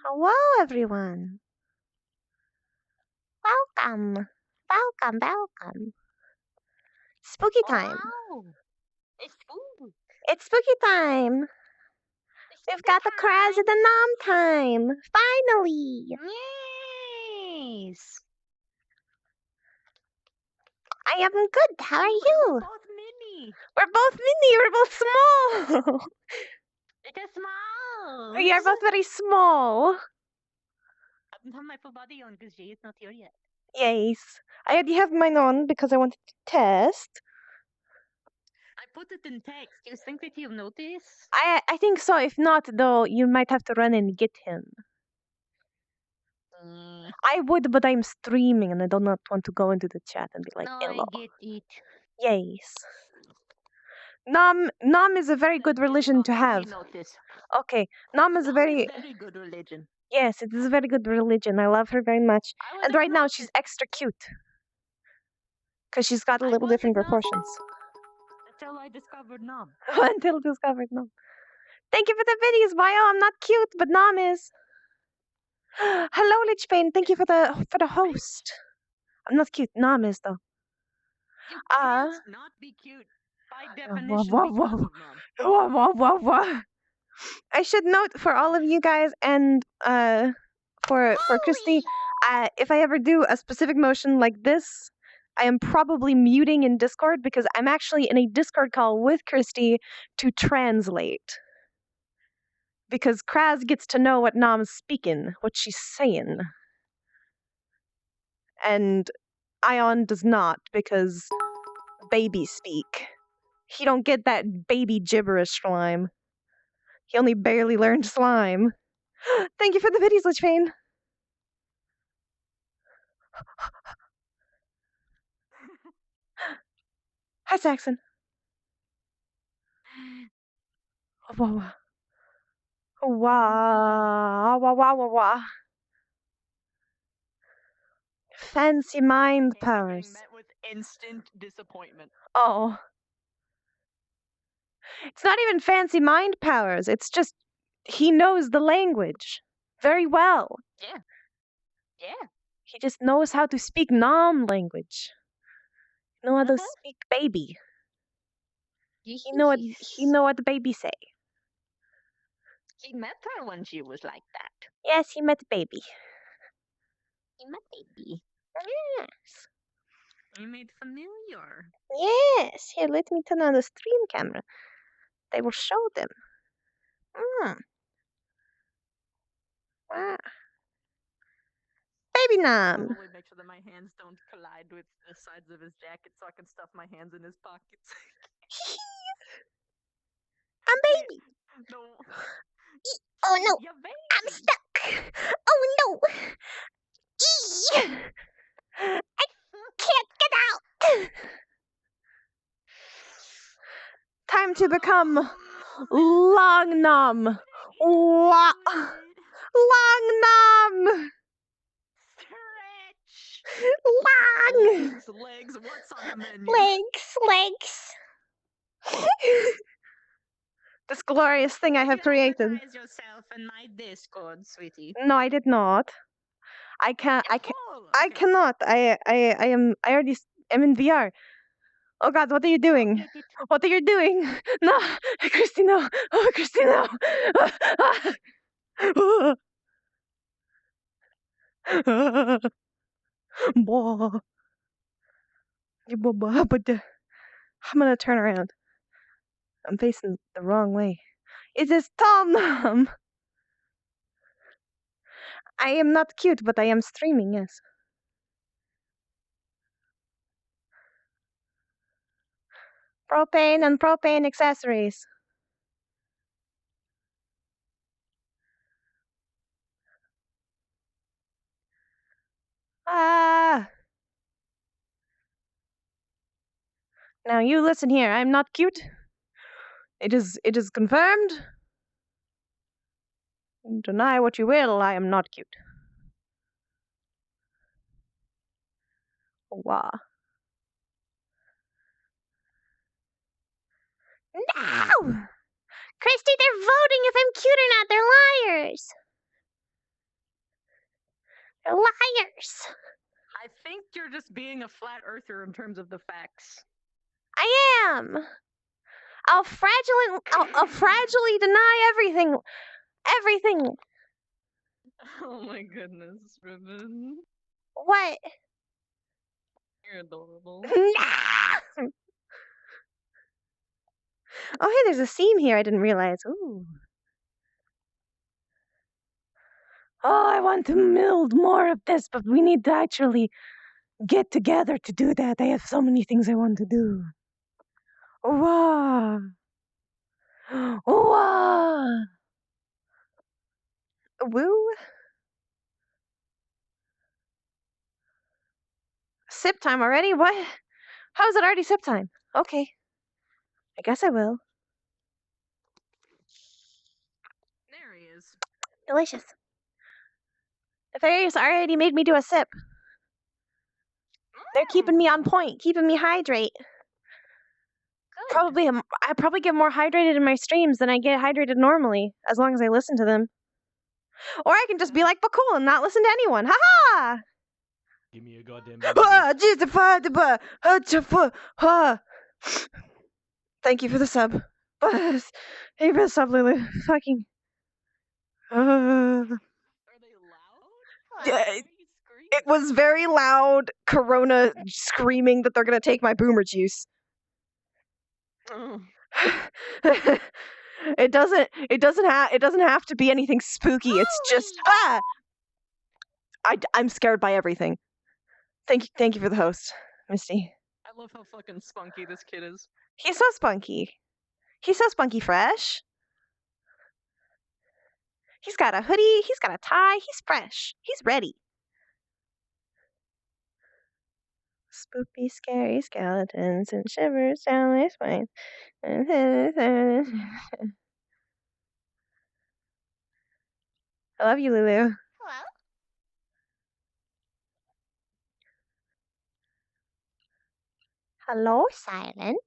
Hello, everyone. Welcome. Welcome, welcome. Spooky time. Wow! It's food. It's spooky time. We've got the Kraz and the Nom time. Finally. Yes. I am good. How are you? We're both mini. We're both mini. We're both small. It's small. We are both very small. I don't have my full body on because Jay is not here yet. Yes. I already have mine on because I wanted to test. I put it in text. Do you think that you'll notice? I think so. If not, though, you might have to run and get him. I would, but I'm streaming and I do not want to go into the chat and be like, No, hello. I get it. Yes. Nam is a very good religion to have. Notice. Okay, Nam is a very good religion. yes, it is a very good religion. I love her very much. And right now she's extra cute because she's got a little different proportions. Until I discovered Nom. Until discovered Nam. Thank you for the videos, Bio. I'm not cute, but Nam is. Hello, Lichbane. Thank you for the host. I'm not cute. Nam is though. You can't not be cute by definition because of Nom. I should note for all of you guys and for Christy, if I ever do a specific motion like this, I am probably muting in Discord because I'm actually in a Discord call with Christy to translate. Because Kraz gets to know what Nam's speaking, what she's saying. And Ion does not because babies speak. He don't get that baby gibberish slime. He only barely learned slime. Thank you for the videos, Lichbane. Hi, Saxon. Wah, wah, wah, wah, wah, wah. Fancy mind powers. Met with instant disappointment. Oh. It's not even fancy mind powers. It's just he knows the language very well. Yeah. Yeah. He just knows how to speak Nom language. Know how to speak baby. He know what the baby say. He met her when she was like that. Yes, he met baby. He met baby. Yes. He made familiar. Yes. Here, let me turn on the stream camera. They will show them. Wow. Baby Nom. Probably make sure that my hands don't collide with the sides of his jacket so I can stuff my hands in his pockets. I'm baby. No. Oh no. You're baby. I'm stuck. Oh no. I can't get out. Time to become Long Nom. Long Nom. Stretch. Long. Legs. What's on the menu? Legs. This glorious thing I have created. Advertise yourself in my Discord, sweetie. No, I did not. I can't. I cannot. I already am in VR. Oh God, what are you doing? What are you doing? No, Christy, no. Oh, Christy, no. I'm gonna turn around. I'm facing the wrong way. Is this Tom? I am not cute, but I am streaming, yes. Propane and propane accessories. Ah. Now you listen here. I'm not cute. It is confirmed. Deny what you will, I am not cute. Wow. No! Christy, they're voting if I'm cute or not. They're liars. They're liars. I think you're just being a flat earther in terms of the facts. I am. I'll fragilely deny everything. Everything. Oh my goodness, Ribbon. What? You're adorable. Nah! Oh, hey, there's a seam here I didn't realize. Ooh. Oh, I want to build more of this, but we need to actually get together to do that. I have so many things I want to do. Wow. Wow. Woo. Sip time already? What? How is it already sip time? Okay. I guess I will. There he is. Delicious. The fairies already made me do a sip. They're keeping me on point, keeping me hydrated. Good. I probably get more hydrated in my streams than I get hydrated normally, as long as I listen to them. Or I can just be like Bakul and not listen to anyone. Ha ha! Give me a goddamn minute. Thank you for the sub. Thank you for the sub, Lulu. Fucking. Are they loud? Yeah, it was very loud. Corona screaming that they're gonna take my boomer juice. Oh. It doesn't have to be anything spooky. It's just I'm scared by everything. Thank you for the host, Misty. I love how fucking spunky this kid is. He's so spunky. He's so spunky fresh. He's got a hoodie, he's got a tie, he's fresh. He's ready. Spooky, scary skeletons and shivers down my spine. I love you, Lulu. Hello? Hello, Silent.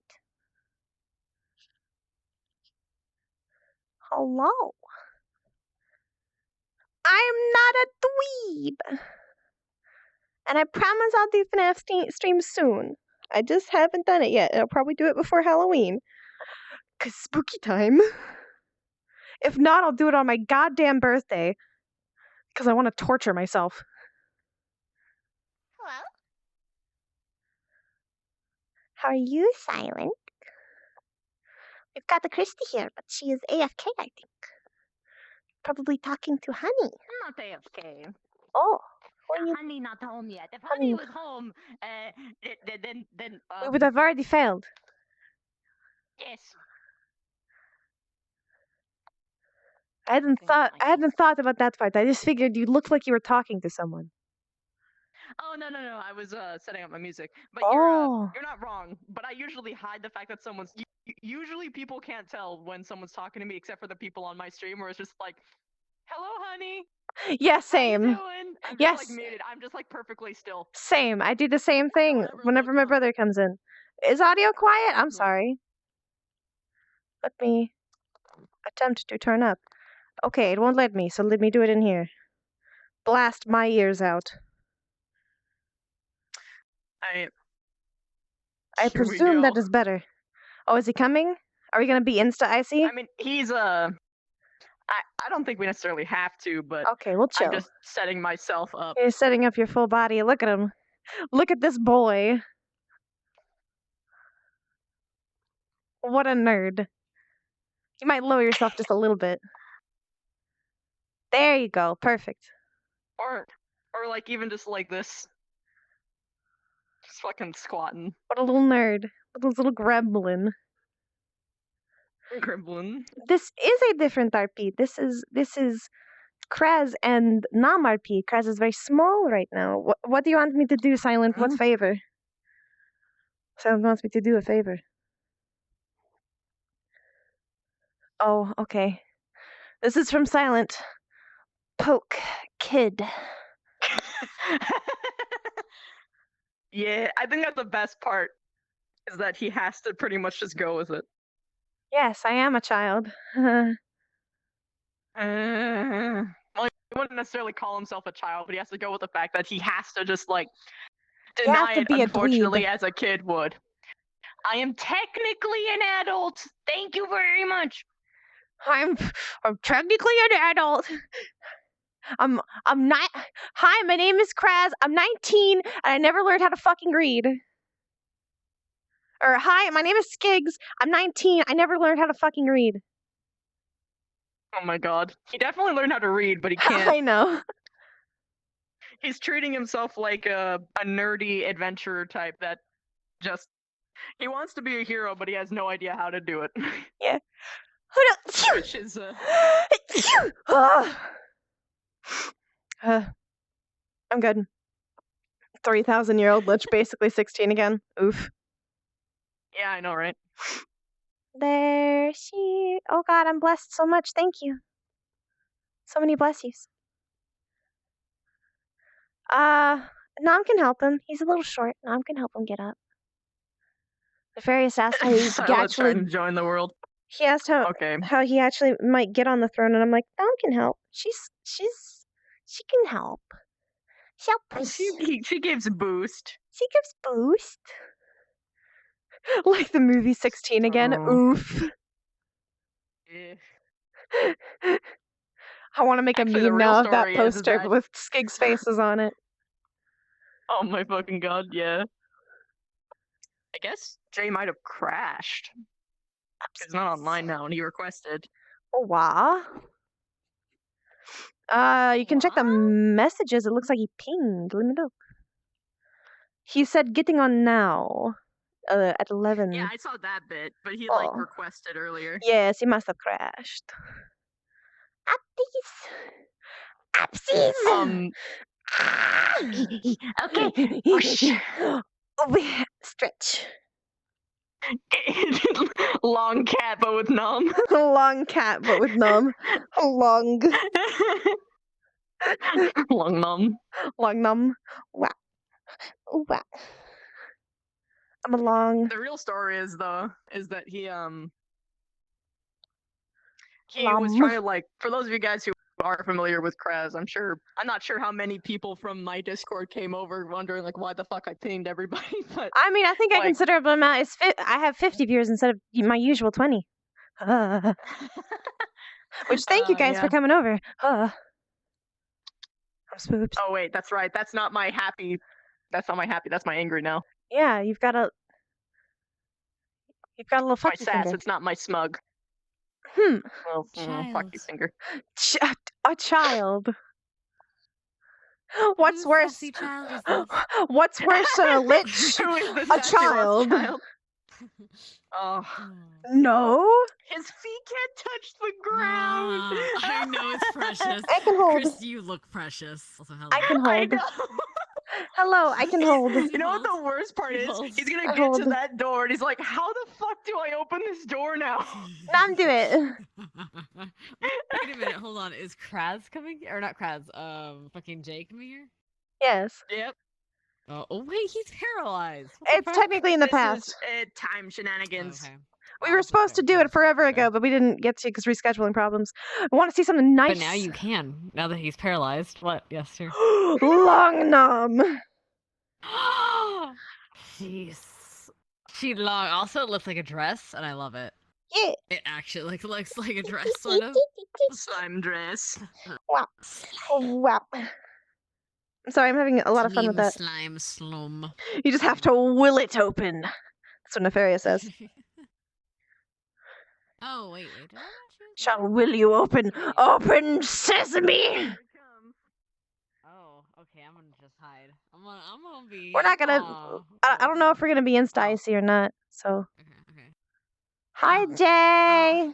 Hello. I'm not a dweeb. And I promise I'll do FNAF streams soon. I just haven't done it yet. I'll probably do it before Halloween. 'Cause spooky time. If not, I'll do it on my goddamn birthday. 'Cause I want to torture myself. Hello? How are you, Silent? We've got the Christy here, but she is AFK, I think. Probably talking to Honey. I'm not AFK. Oh. Who are you? Honey not home yet. If Honey. Honey was home, then We would have already failed. yes. I hadn't thought about that part. I just figured you looked like you were talking to someone. Oh no. I was setting up my music. But Oh. you're not wrong. But I usually hide the fact that someone's. Usually people can't tell when someone's talking to me, except for the people on my stream, where it's just like, "Hello, honey." Yeah, same. How you doing? I'm yes. just like muted. I'm just like perfectly still. Same. I do the same thing whenever my brother comes in. Is audio quiet? I'm sorry. Let me attempt to turn up. Okay, it won't let me, so let me do it in here. Blast my ears out. I presume that is better. Oh, is he coming? Are we gonna be insta icy? I mean, he's I don't think we necessarily have to, but okay, we'll chill. I'm just setting myself up. You're setting up your full body. Look at him. Look at this boy. What a nerd. You might lower yourself just a little bit. There you go. Perfect. Or like even just like this. Just fucking squatting. What a little nerd. What a little gremlin. Gremlin. This is a different RP. This is Kraz and Nam RP. Kraz is very small right now. What do you want me to do, Silent? What favor? Silent wants me to do a favor. Oh, okay. This is from Silent. Poke kid. Yeah, I think that's the best part, is that he has to pretty much just go with it. Yes, I am a child. Well, he wouldn't necessarily call himself a child, but he has to go with the fact that he has to just like You have deny to it, be a dweeb. unfortunately, as a kid would. I am technically an adult. Thank you very much. I'm technically an adult. I'm not. Hi, my name is Kraz. I'm 19 and I never learned how to fucking read. Or hi, my name is Skiggs. I'm 19. I never learned how to fucking read. Oh my god. He definitely learned how to read, but he I can't. know. He's treating himself like a nerdy adventurer type that just he wants to be a hero, but he has no idea how to do it. Yeah. Which is I'm good. 3,000-year-old lich, basically 16 again. Oof. yeah, I know, right? There she. Oh god, I'm blessed so much. Thank you. So many blessies. Nom can help him. He's a little short. Nom can help him get up. Nefarious asked how he Silence actually. trying to join the world. He asked how Okay. he actually might get on the throne, and I'm like, Nom can help. She can help. She gives a boost. She gives boost. Like the movie 16 again. Oh. Oof. I want to make Actually, a the meme real now of that story is poster that- with Skig's faces on it. Oh my fucking god, yeah. I guess Jay might have crashed. He's not online now, and he requested. Oh, wow. You can check the messages. It looks like he pinged. Let me look. He said getting on now. At 11. Yeah, I saw that bit, but he like Oh. requested earlier. Yes, he must have crashed. Apsies! Okay. Stretch. Long cat, but with nom. Long cat, but with nom. Long. Long nom. Long nom. Wow. Wow. I'm a long. The real story is that he was Lum. trying to like, for those of you guys who are familiar with Kraz, I'm not sure how many people from my Discord came over wondering like why the fuck I pinged everybody, but I mean, I think a like- considerable amount is I have 50 viewers instead of my usual 20. Which thank you guys for coming over. I'm spooked. Oh wait, that's right. That's not my happy. That's my angry now. Yeah, you've got a little fuck My you sass. finger. It's not my smug. Well, fuck you finger. A child. What's Whose worse? sassy child is this? What's worse than a lich? Who is this A sassy lost child. Oh, No. his feet can't touch the ground. I know it's precious. I can hold. Chris, you look precious. Also, hello. I can I hold. know. Hello, I can hold. You know what the worst part is? Hold. He's gonna I get to hold. that door and he's like, "How the fuck do I open this door now?" Nom, do it. Wait a minute, hold on. Is Kraz coming? Or not Kraz, fucking Jay coming here? Yes. Yep. Oh wait, he's paralyzed. What the It's fuck? technically in the This past. is time shenanigans. Okay. We Oh, were that's supposed to okay. do it forever Okay. ago, but we didn't get to because rescheduling problems. I want to see something nice. But now you can. Now that he's paralyzed. What? Yes, sir. Long nom. Jeez. She long. Also, it looks like a dress, and I love it. Yeah. It actually looks like a dress, sort of. Slime dress. Wow. Wow. I'm sorry, I'm having a lot of fun with that. Slime slum. You just have to will it open. That's what Nefarious says. Oh wait. Did I not choose Shall that? will you open? Open sesame! Oh, okay. I'm gonna just hide. I'm gonna be. We're not gonna. Aw, I don't know if we're gonna be insta Oh. icy or not. So. Okay. Hi, Oh. Jay.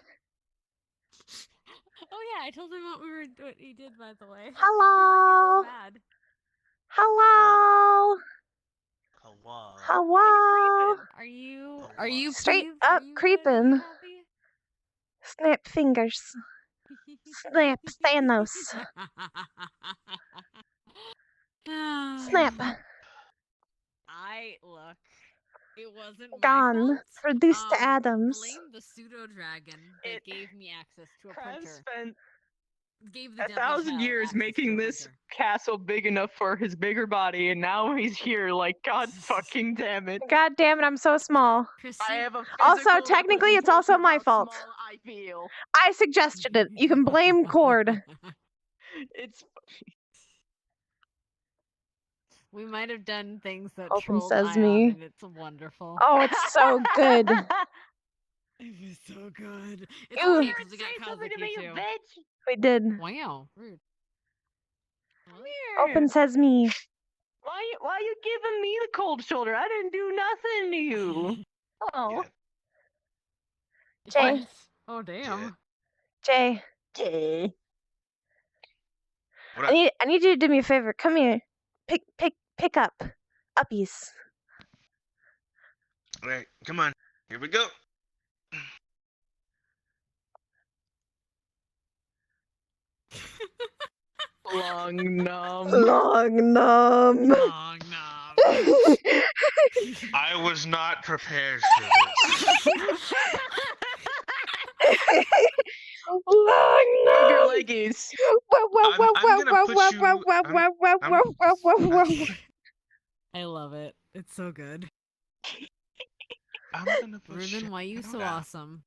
Oh yeah, I told him what he did, by the way. Hello. Bad. Hello. Hello. Hello. Are you Straight pleased? up Are you creeping. happy? Snap fingers. Snap Thanos. Snap. I look It wasn't my Gone. fault. Reduced to atoms. Blame the pseudo dragon that gave me access to a Kraz printer. spent Gave the 1,000 child years access making to a this printer. castle big enough for his bigger body, and now he's here. Like, God fucking damn it! God damn it, I'm so small. Chrissy, I have a Also, physical technically, it's also representation of my how fault. small I feel. I suggested it. You can blame Cord. It's We might have done things that Open trolled Ion, sesame. and it's wonderful. Oh, it's so good. It was so good. It's Ew. okay because we got Kazuki too. We did. Wow, rude. What? Open sesame. Why you giving me the cold shoulder? I didn't do nothing to you. Oh, Jay. What? Oh damn. Jay. okay. What I up? need you to do me a favor. Come here. Pick up. Uppies. Alright, come on. Here we go. Long numb. Long numb. Long knob. I was not prepared for this. Long Move your numb. leggies. I'm gonna put you. I love it. It's so good. I'm gonna put Ruben, why you so awesome?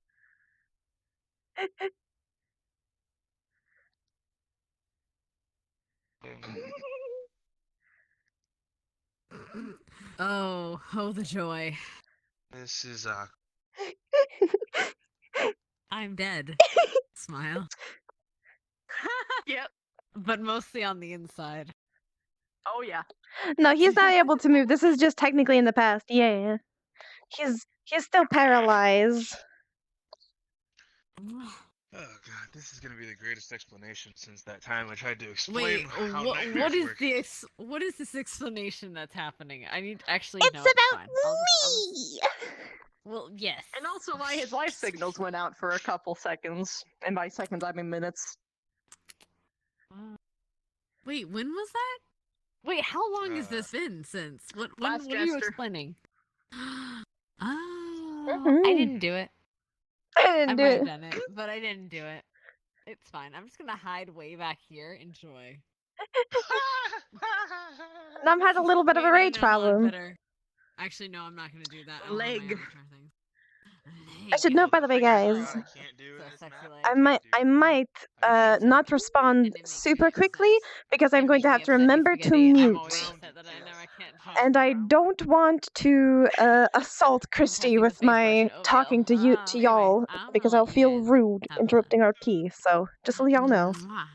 Oh, the joy. This is I'm dead. Smile. Yep. But mostly on the inside. Oh yeah. No, he's not able to move. This is just technically in the past. Yeah. He's still paralyzed. Oh god, this is gonna be the greatest explanation since that time I tried to explain Wait, how what nightmares is work. what is this explanation that's happening? I need actually. It's no, about fine. I'll just- well, yes. And also why his life signals went out for a couple seconds. And by seconds I mean minutes. Wait, when was that? Wait, how long has this been since? What Last are you Jester. explaining? Oh, Mhm. I didn't do it. I I didn't do might have it. done it, but I didn't do it. It's fine. I'm just gonna hide way back here. Enjoy. Nom had a little bit of a Wait, rage no, hold on, problem. better. Actually, no, I'm not gonna do that. I don't have my Leg. avatar thing. I should Leg. note, by the way, Thing I guys, forgot I can't do in So this sexy map, leg. I might I should not do. respond And it makes super me quickly upset. because I'm It going to makes have me to upset remember to spaghetti. I'm mute. always upset that I know I can't jump. And I don't want to assault Christy pressing the with space bar my should overkill. talking to you to Anyway, y'all I'm gonna because let I'll you feel guys rude have fun. interrupting our tea. So just so y'all know. Mwah.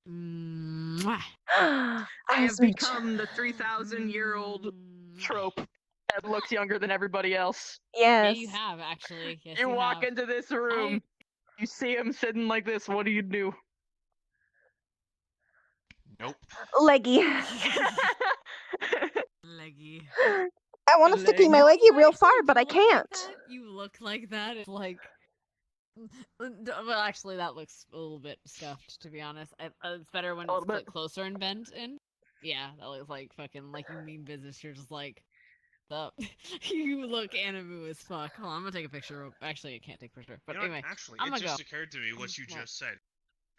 Mwah. I I have smooch. become the 3,000-year-old trope that looks younger than everybody else. Yeah, Yes. you have actually. Yes, you walk have. into this room, you see him sitting like this, what do you do? Nope. Leggy. Leggy. I want to sticky my leggy You real far, actually but I do look like can't. that. You look like that. It's like. Well, actually, that looks a little bit scuffed, to be honest. It's better when A it's little bit. closer and bent in. Yeah, that looks like fucking like you mean business. You're just like, up. You look animu as fuck. Hold on, I'm gonna take a picture. Actually, I can't take a picture. But You know what? anyway, Actually, I'm it gonna just go. occurred to me what you What? just said.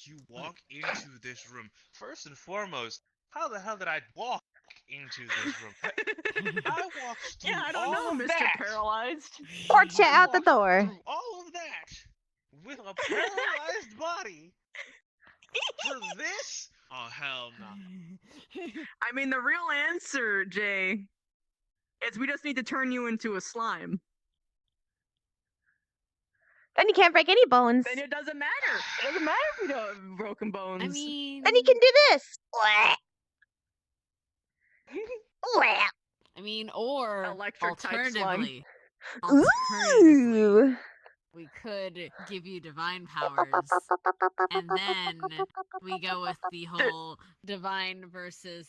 You walk into this room. First and foremost, how the hell did I walk into this room? I walked through Yeah, I don't all know, of Mr. that. Paralyzed. Porch you I out the walked door. through all of that with a paralyzed body for this? Oh hell no! I mean, the real answer, Jay, is we just need to turn you into a slime. Then you can't break any bones. Then it doesn't matter. It doesn't matter if we don't have broken bones. I mean, Then you can do this. Wah. I mean, or Electric type slime. alternatively, Ooh. we could give you divine powers, and then we go with the whole divine versus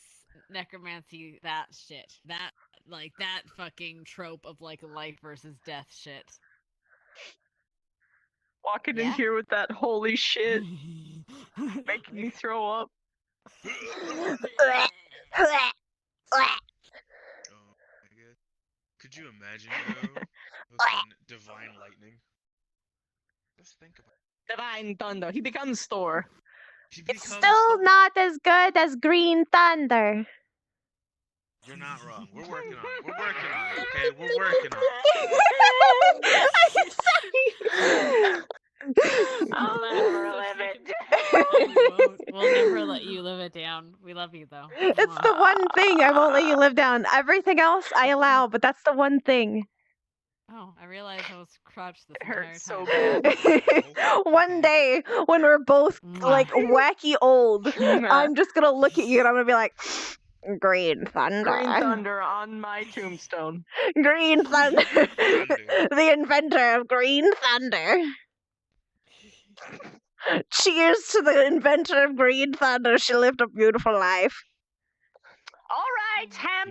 necromancy, that shit. That fucking trope of like life versus death shit. Walking in Yeah? here with that holy shit, making me throw up. Wah. Wah. Oh my god. Could you imagine though, with divine lightning? Just think about Divine Thunder. He becomes Thor. it. He It's becomes still Thor. not as good as Green Thunder. You're not wrong. We're working on it. We're working on it. Okay, we're working on it. I'll never live it. No, we won't. We'll never let you live it down. We love you though. It's Mwah. the one thing I won't let you live down. Everything else I allow, but that's the one thing. Oh, I realized I was crouched this It entire hurts so time. bad. One day when we're both like wacky old, I'm just gonna look at you and I'm gonna be like, Green Thunder. Green Thunder on my tombstone. Green Thunder. Thunder. The inventor of Green Thunder. Cheers to the inventor of Green Thunder. She lived a beautiful life. All right, Give me a goddamn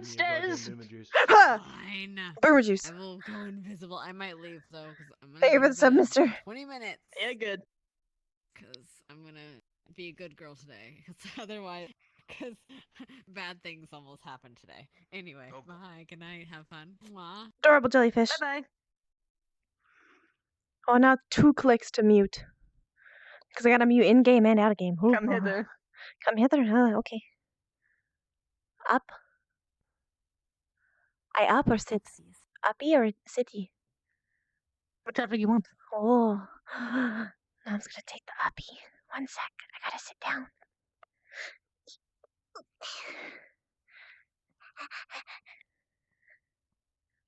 hamsters. boomer juice. Fine. Boomer juice. I will go invisible. I might leave though, because I'm gonna Thank you go for to the sub, bed in mister. 20 minutes. Yeah, good. Because I'm gonna be a good girl today. Because otherwise, because bad things almost happened today. Anyway, Oh. bye. Good night. Have fun. Mwah. Adorable jellyfish. Bye bye. Oh, now 2 clicks to mute. Because I gotta mute in game and out of game. Ooh, Come hither. Come hither. Okay. Up. I up or sit? Upsies. Uppy or city? Whatever you want. Oh. Now I'm just gonna take the uppy. 1 sec. I gotta sit down.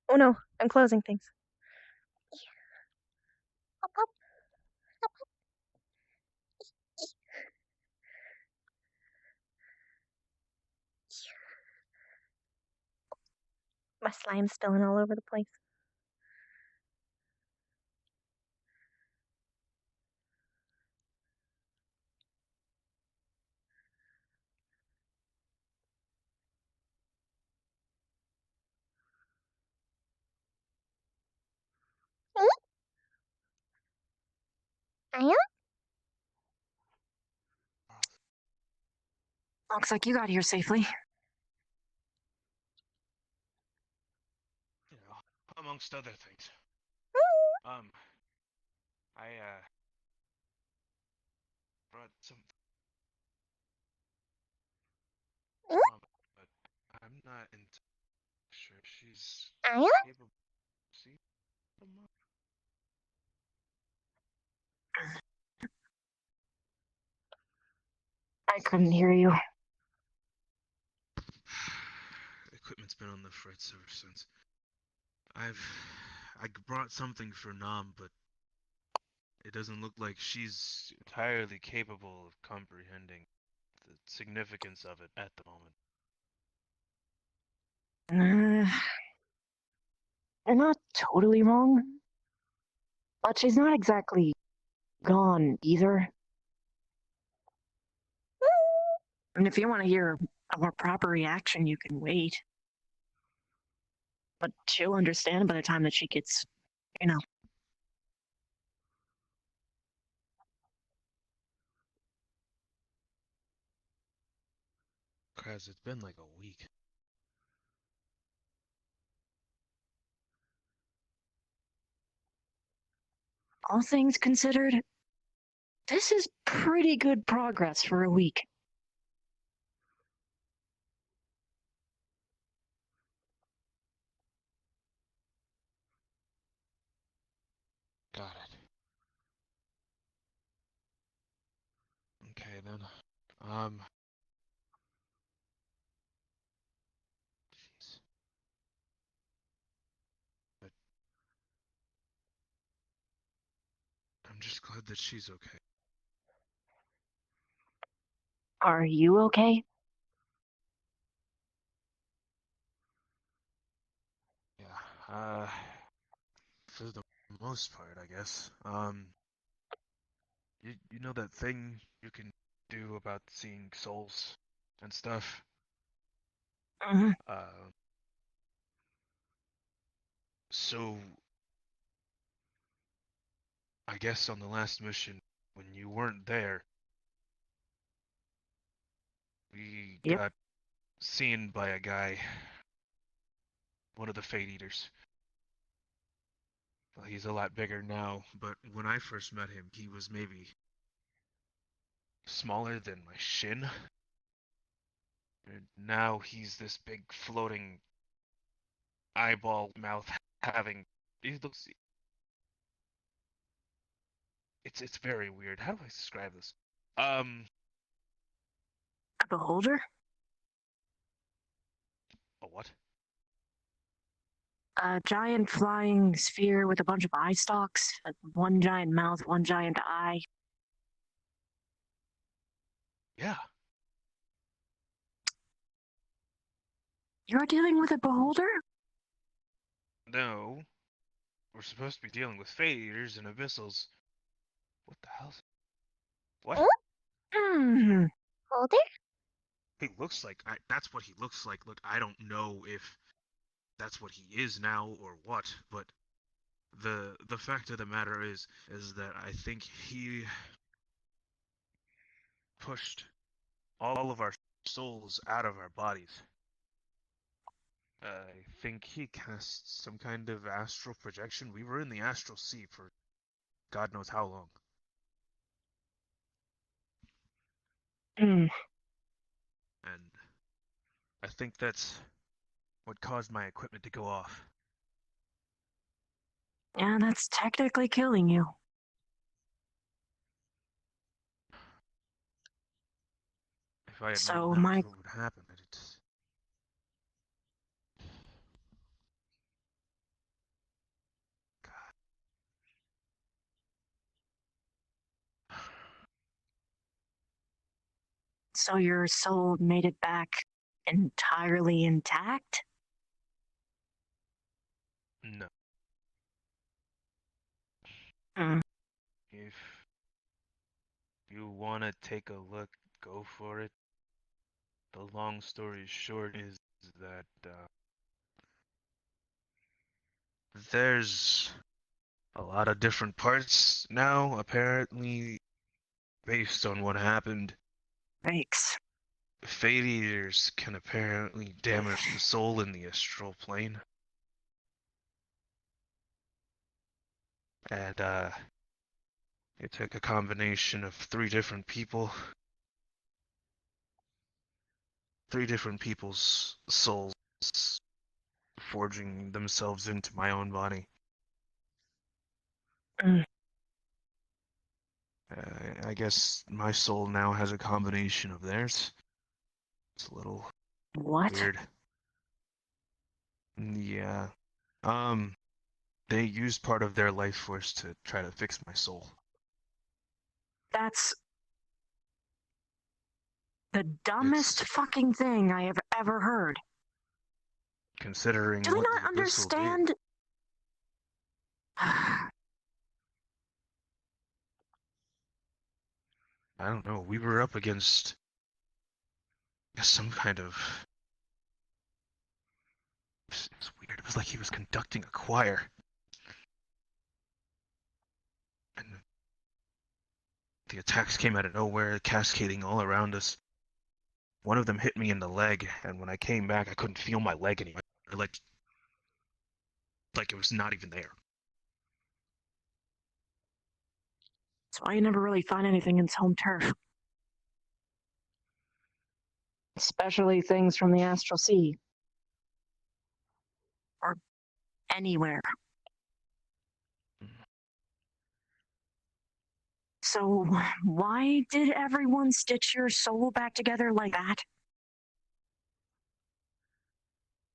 Oh no, I'm closing things. Up, up. Up, up. My slime's spilling all over the place. I am? Looks like you got here safely. You know, amongst other things. I brought some. Hmm? But I'm not sure she's I am? capable. See, Mom? I couldn't hear you. Equipment's been on the fritz ever since. I brought something for Nam, but it doesn't look like she's entirely capable of comprehending the significance of it at the moment. You're not totally wrong. But she's not exactly gone either. And if you want to hear a more proper reaction, you can wait. But she'll understand by the time that she gets, you know. Cause it's been like a week. All things considered, this is pretty good progress for a week. Got it. Okay then. Jeez. But I'm just glad that she's okay. Are you okay? Yeah. For the most part, I guess. You know that thing you can do about seeing souls and stuff? Mm-hmm. So I guess on the last mission, when you weren't there, we Yep. got seen by a guy one of the Fate Eaters. Well, he's a lot bigger now, but when I first met him, he was maybe smaller than my shin. And now he's this big floating eyeball mouth having. He looks. It's very weird. How do I describe this? A beholder? A what? A giant flying sphere with a bunch of eye stalks, one giant mouth, one giant eye. Yeah. You're dealing with a beholder? No. We're supposed to be dealing with Fate Eaters and Abyssals. What the hell? What? Huh? Hmm. Holder? He looks like. That's what he looks like. Look, I don't know if that's what he is now or what, but the fact of the matter is that I think he pushed all of our souls out of our bodies. I think he cast some kind of astral projection. We were in the astral sea for God knows how long. Hmm. And I think that's what caused my equipment to go off. Yeah, that's technically killing you. If I had So known that my- was what would happen, it's... So your soul made it back entirely intact? No. Hmm. If you want to take a look, go for it. The long story short is that there's a lot of different parts now, apparently, based on what happened. Yikes. Fate Eaters can apparently damage the soul in the astral plane. And, it took a combination of three different people's souls forging themselves into my own body. Mm. I guess my soul now has a combination of theirs. It's a little What? weird. Yeah. They used part of their life force to try to fix my soul. That's the dumbest fucking thing I have ever heard. Considering Do they what not the Abyssal did. understand? I don't know. We were up against some kind of. It's weird. It was like he was conducting a choir. And the attacks came out of nowhere, cascading all around us. One of them hit me in the leg, and when I came back, I couldn't feel my leg anymore. Like it was not even there. That's why you never really find anything in its home turf. Especially things from the astral sea. Or anywhere. So, why did everyone stitch your soul back together like that?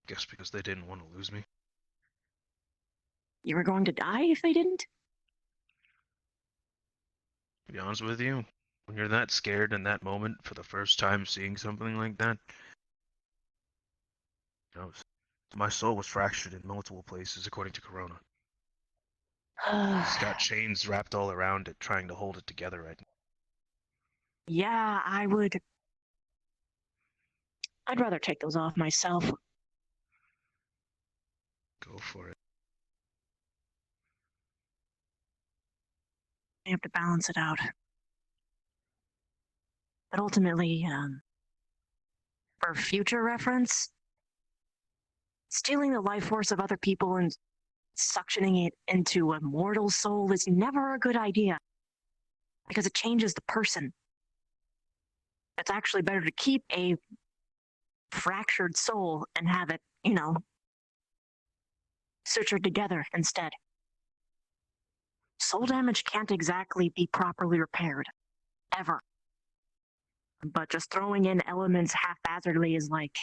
Guess because they didn't want to lose me. You were going to die if they didn't? To be honest with you, when you're that scared in that moment for the first time seeing something like that, you know, my soul was fractured in multiple places, according to Corona. He's got chains wrapped all around it, trying to hold it together right now. Yeah, I'd rather take those off myself. Go for it. I have to balance it out. But ultimately, for future reference, Stealing the life force of other people and suctioning it into a mortal soul is never a good idea, because it changes the person. It's actually better to keep a fractured soul and have it, sutured together instead. Soul damage can't exactly be properly repaired, ever. But just throwing in elements haphazardly is like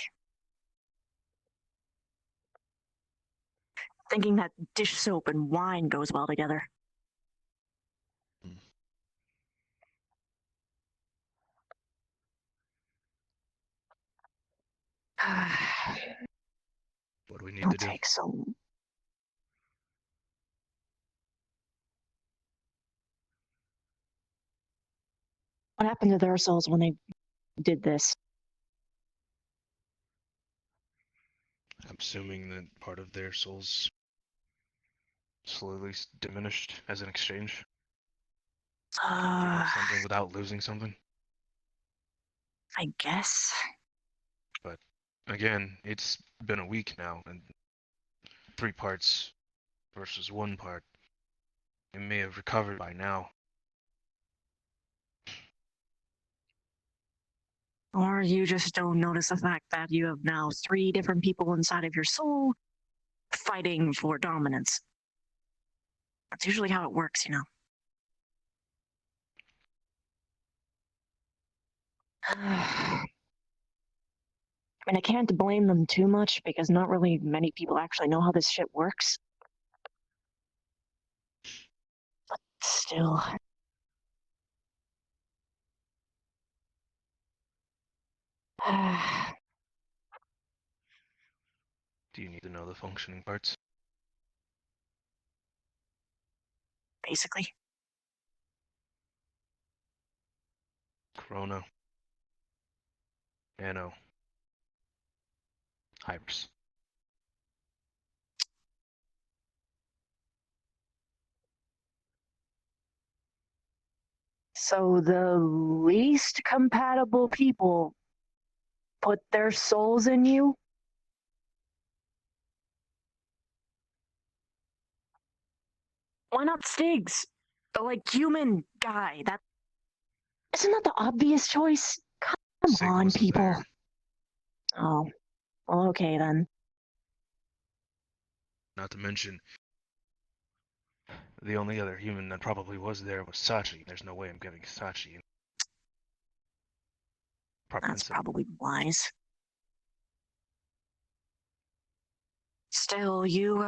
thinking that dish soap and wine goes well together. What do we need It'll to do? take so. What happened to their souls when they did this? I'm assuming that part of their souls slowly diminished as an exchange. Give up something without losing something. I guess. But again, it's been a week now, and 3 parts versus 1 part. It may have recovered by now. Or you just don't notice the fact that you have now 3 different people inside of your soul fighting for dominance. That's usually how it works, I mean, I can't blame them too much because not really many people actually know how this shit works. But still. Do you need to know the functioning parts? Basically. Chrono. Nano. Hypers. So the least compatible people put their souls in you? Why not Stiggs? The human guy. Isn't that the obvious choice? Come Sig on, wasn't people. there. Oh, well, okay then. Not to mention, the only other human that probably was there was Sachi. There's no way I'm giving Sachi proper That's insight. probably wise. Still, you,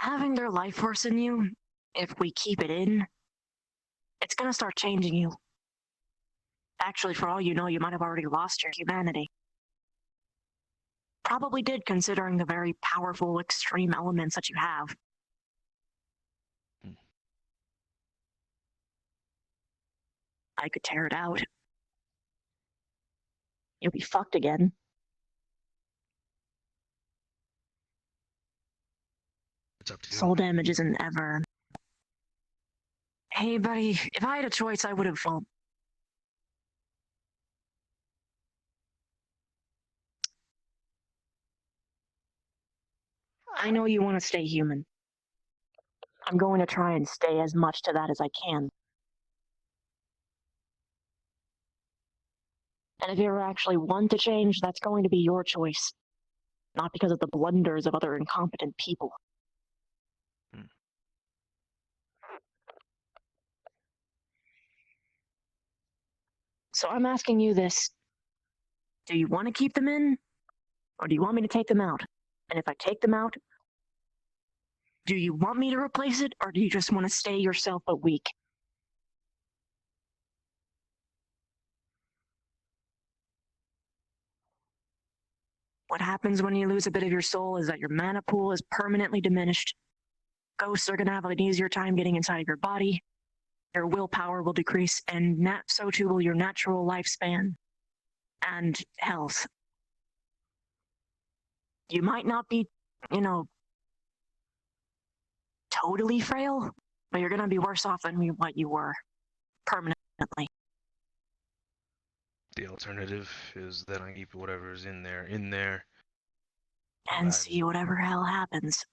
having their life force in you, if we keep it in, it's gonna start changing you. Actually, for all you know, you might have already lost your humanity. Probably did, considering the very powerful, extreme elements that you have. I could tear it out. You'll be fucked again. It's up to you. Soul damage isn't ever. Hey, buddy, if I had a choice, I would have. Well, I know you want to stay human. I'm going to try and stay as much to that as I can. And if you ever actually want to change, that's going to be your choice. Not because of the blunders of other incompetent people. So I'm asking you this. Do you want to keep them in? Or do you want me to take them out? And if I take them out, do you want me to replace it? Or do you just want to stay yourself but weak? What happens when you lose a bit of your soul is that your mana pool is permanently diminished. Ghosts are going to have an easier time getting inside of your body. Your willpower will decrease, and so too will your natural lifespan and health. You might not be, totally frail, but you're going to be worse off than what you were permanently. The alternative is that I keep whatever's in there, and I'm- see whatever hell happens.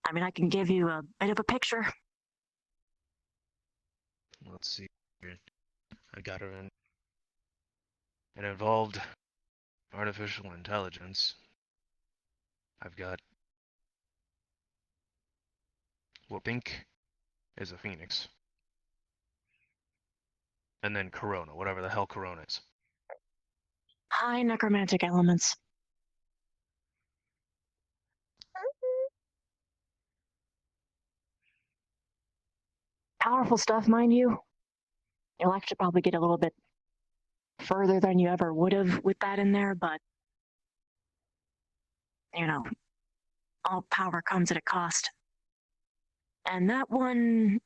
I mean, I can give you a bit of a picture. Let's see here. I got her in. It involved artificial intelligence. I've got what I think is a phoenix. And then Corona, whatever the hell Corona is. High necromantic elements. Powerful stuff, mind you. You'll actually probably get a little bit further than you ever would have with that in there, but you know, all power comes at a cost. And that one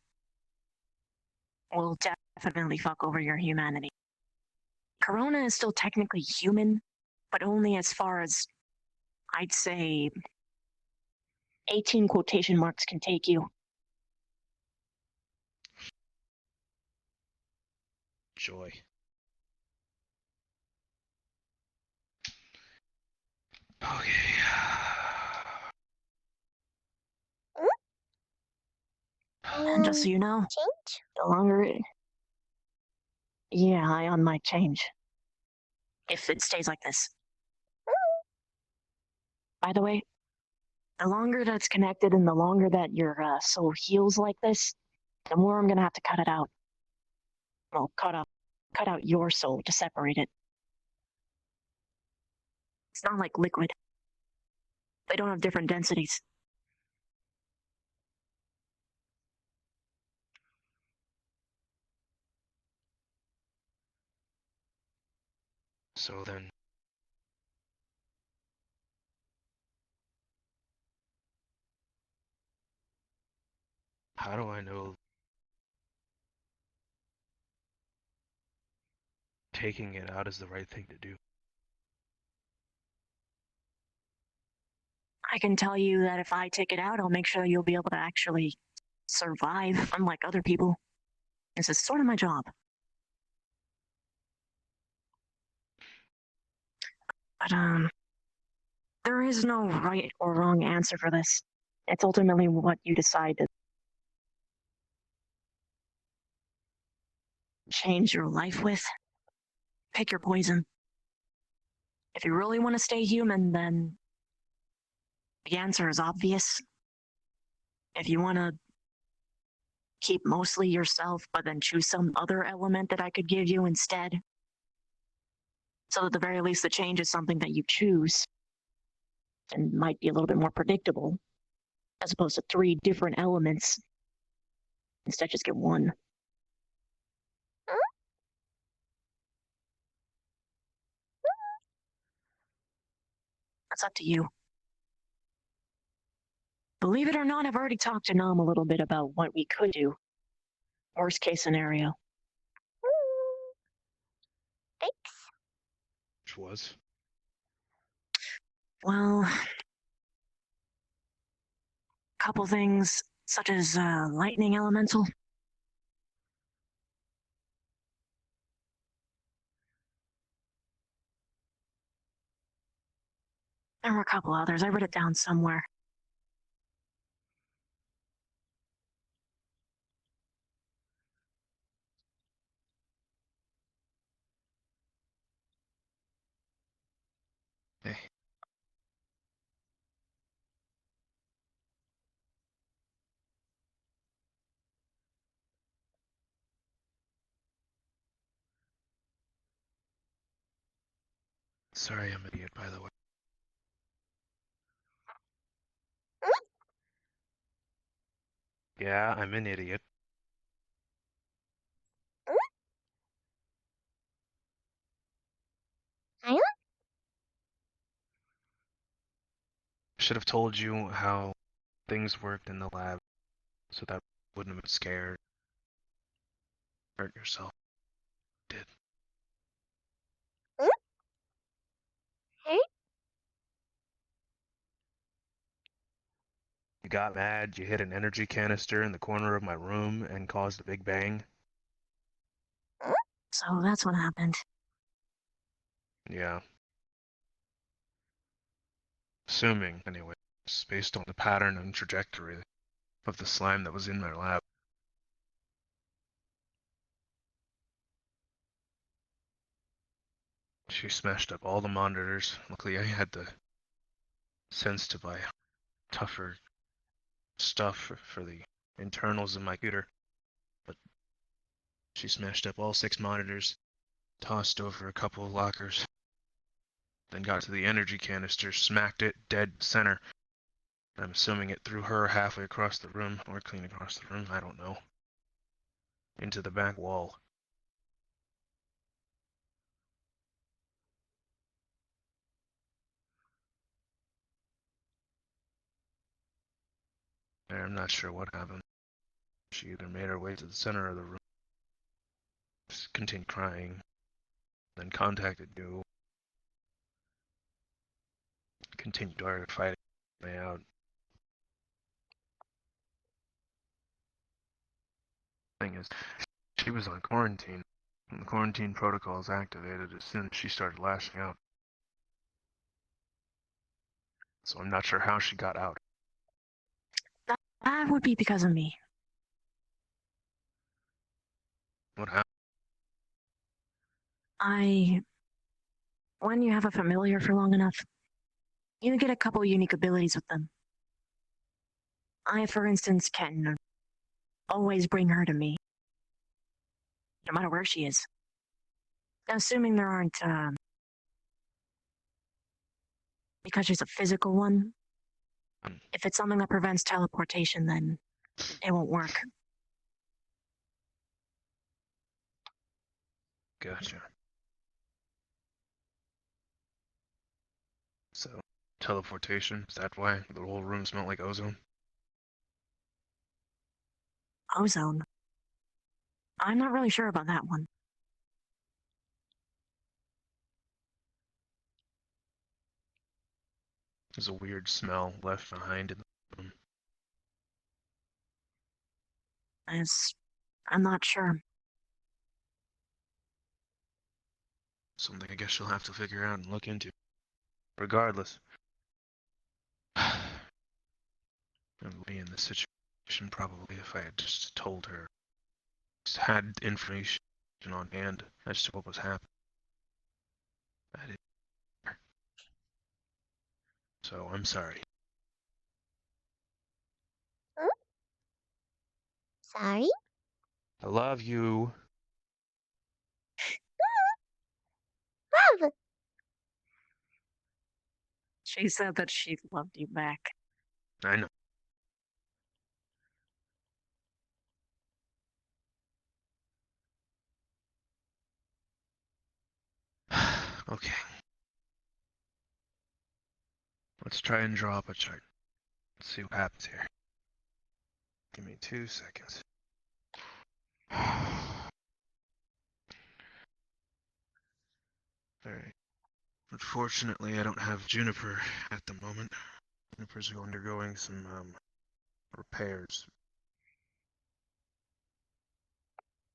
will definitely fuck over your humanity. Corona is still technically human, but only as far as, I'd say, 18 quotation marks can take you. Joy. Okay. And just so you know, Change? the longer it... Yeah, Ion might change. If it stays like this. By the way, the longer that's connected and the longer that your soul heals like this, the more I'm gonna have to cut it out. Well, cut out your soul to separate it. It's not like liquid. They don't have different densities. So then, how do I know taking it out is the right thing to do? I can tell you that if I take it out, I'll make sure you'll be able to actually survive, unlike other people. This is sort of my job. But, there is no right or wrong answer for this. It's ultimately what you decide to change your life with. Pick your poison. If you really want to stay human, then the answer is obvious. If you want to keep mostly yourself, but then choose some other element that I could give you instead, so at the very least the change is something that you choose and might be a little bit more predictable, as opposed to 3 different elements. Instead, just get one. That's up to you. Believe it or not, I've already talked to Nam a little bit about what we could do. Worst case scenario. Thanks. Which was? Well, couple things, such as lightning elemental. There were a couple others. I wrote it down somewhere. Hey. Sorry, I'm an idiot, by the way. Yeah, I'm an idiot. Ion? Should have told you how things worked in the lab, so that wouldn't have been scared. Hurt yourself. Did. Hey? You got mad, you hit an energy canister in the corner of my room and caused a big bang. So that's what happened. Yeah. Assuming, anyway, it's based on the pattern and trajectory of the slime that was in their lab. She smashed up all the monitors. Luckily, I had the sense to buy tougher stuff for the internals of my computer. But she smashed up all 6 monitors, tossed over a couple of lockers, then got to the energy canister, smacked it dead center. I'm assuming it threw her halfway across the room, or clean across the room, I don't know. Into the back wall. I'm not sure what happened. She either made her way to the center of the room, continued crying, then contacted you, continued fighting me out. Thing is, she was on quarantine, and the quarantine protocols activated as soon as she started lashing out. So I'm not sure how she got out. That would be because of me. What happened? When you have a familiar for long enough, you get a couple unique abilities with them. I, for instance, can always bring her to me, no matter where she is. Assuming there aren't, because she's a physical one. If it's something that prevents teleportation, then it won't work. Gotcha. So, teleportation, is that why the whole room smelled like ozone? Ozone. I'm not really sure about that one. There's a weird smell left behind in the room. I'm not sure. Something I guess you'll have to figure out and look into. Regardless, I would be in this situation probably if I had just told her, just had information on hand as to what was happening. I didn't. So I'm sorry. Sorry? I love you. Love. She said that she loved you back. I know. Okay. Let's try and draw up a chart. Let's see what happens here. Give me 2 seconds. Alright. Unfortunately, I don't have Juniper at the moment. Juniper's undergoing some, repairs.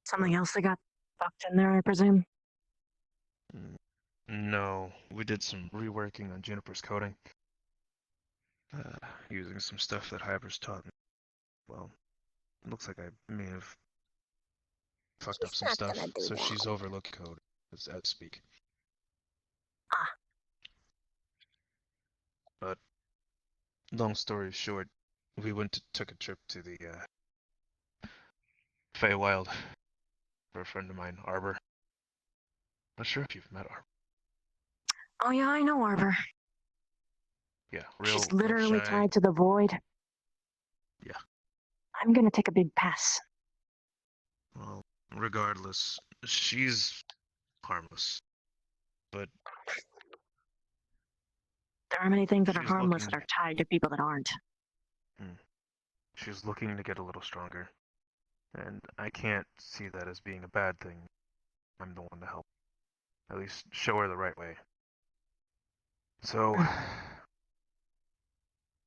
Something else that got fucked in there, I presume? No, we did some reworking on Juniper's coding. Using some stuff that Hyper's taught me. Well, it looks like I may have fucked up some stuff, so she's overlooked code as speak. Ah. But long story short, we took a trip to the Feywild for a friend of mine, Arbor. Not sure if you've met Arbor. Oh yeah, I know Arbor. Yeah, She's real literally shy. tied to the void. Yeah. I'm gonna take a big pass. Well, regardless, she's harmless. But There are many things that are she's harmless looking- that are tied to people that aren't. she's looking to get a little stronger. And I can't see that as being a bad thing. I'm the one to help. At least show her the right way. So,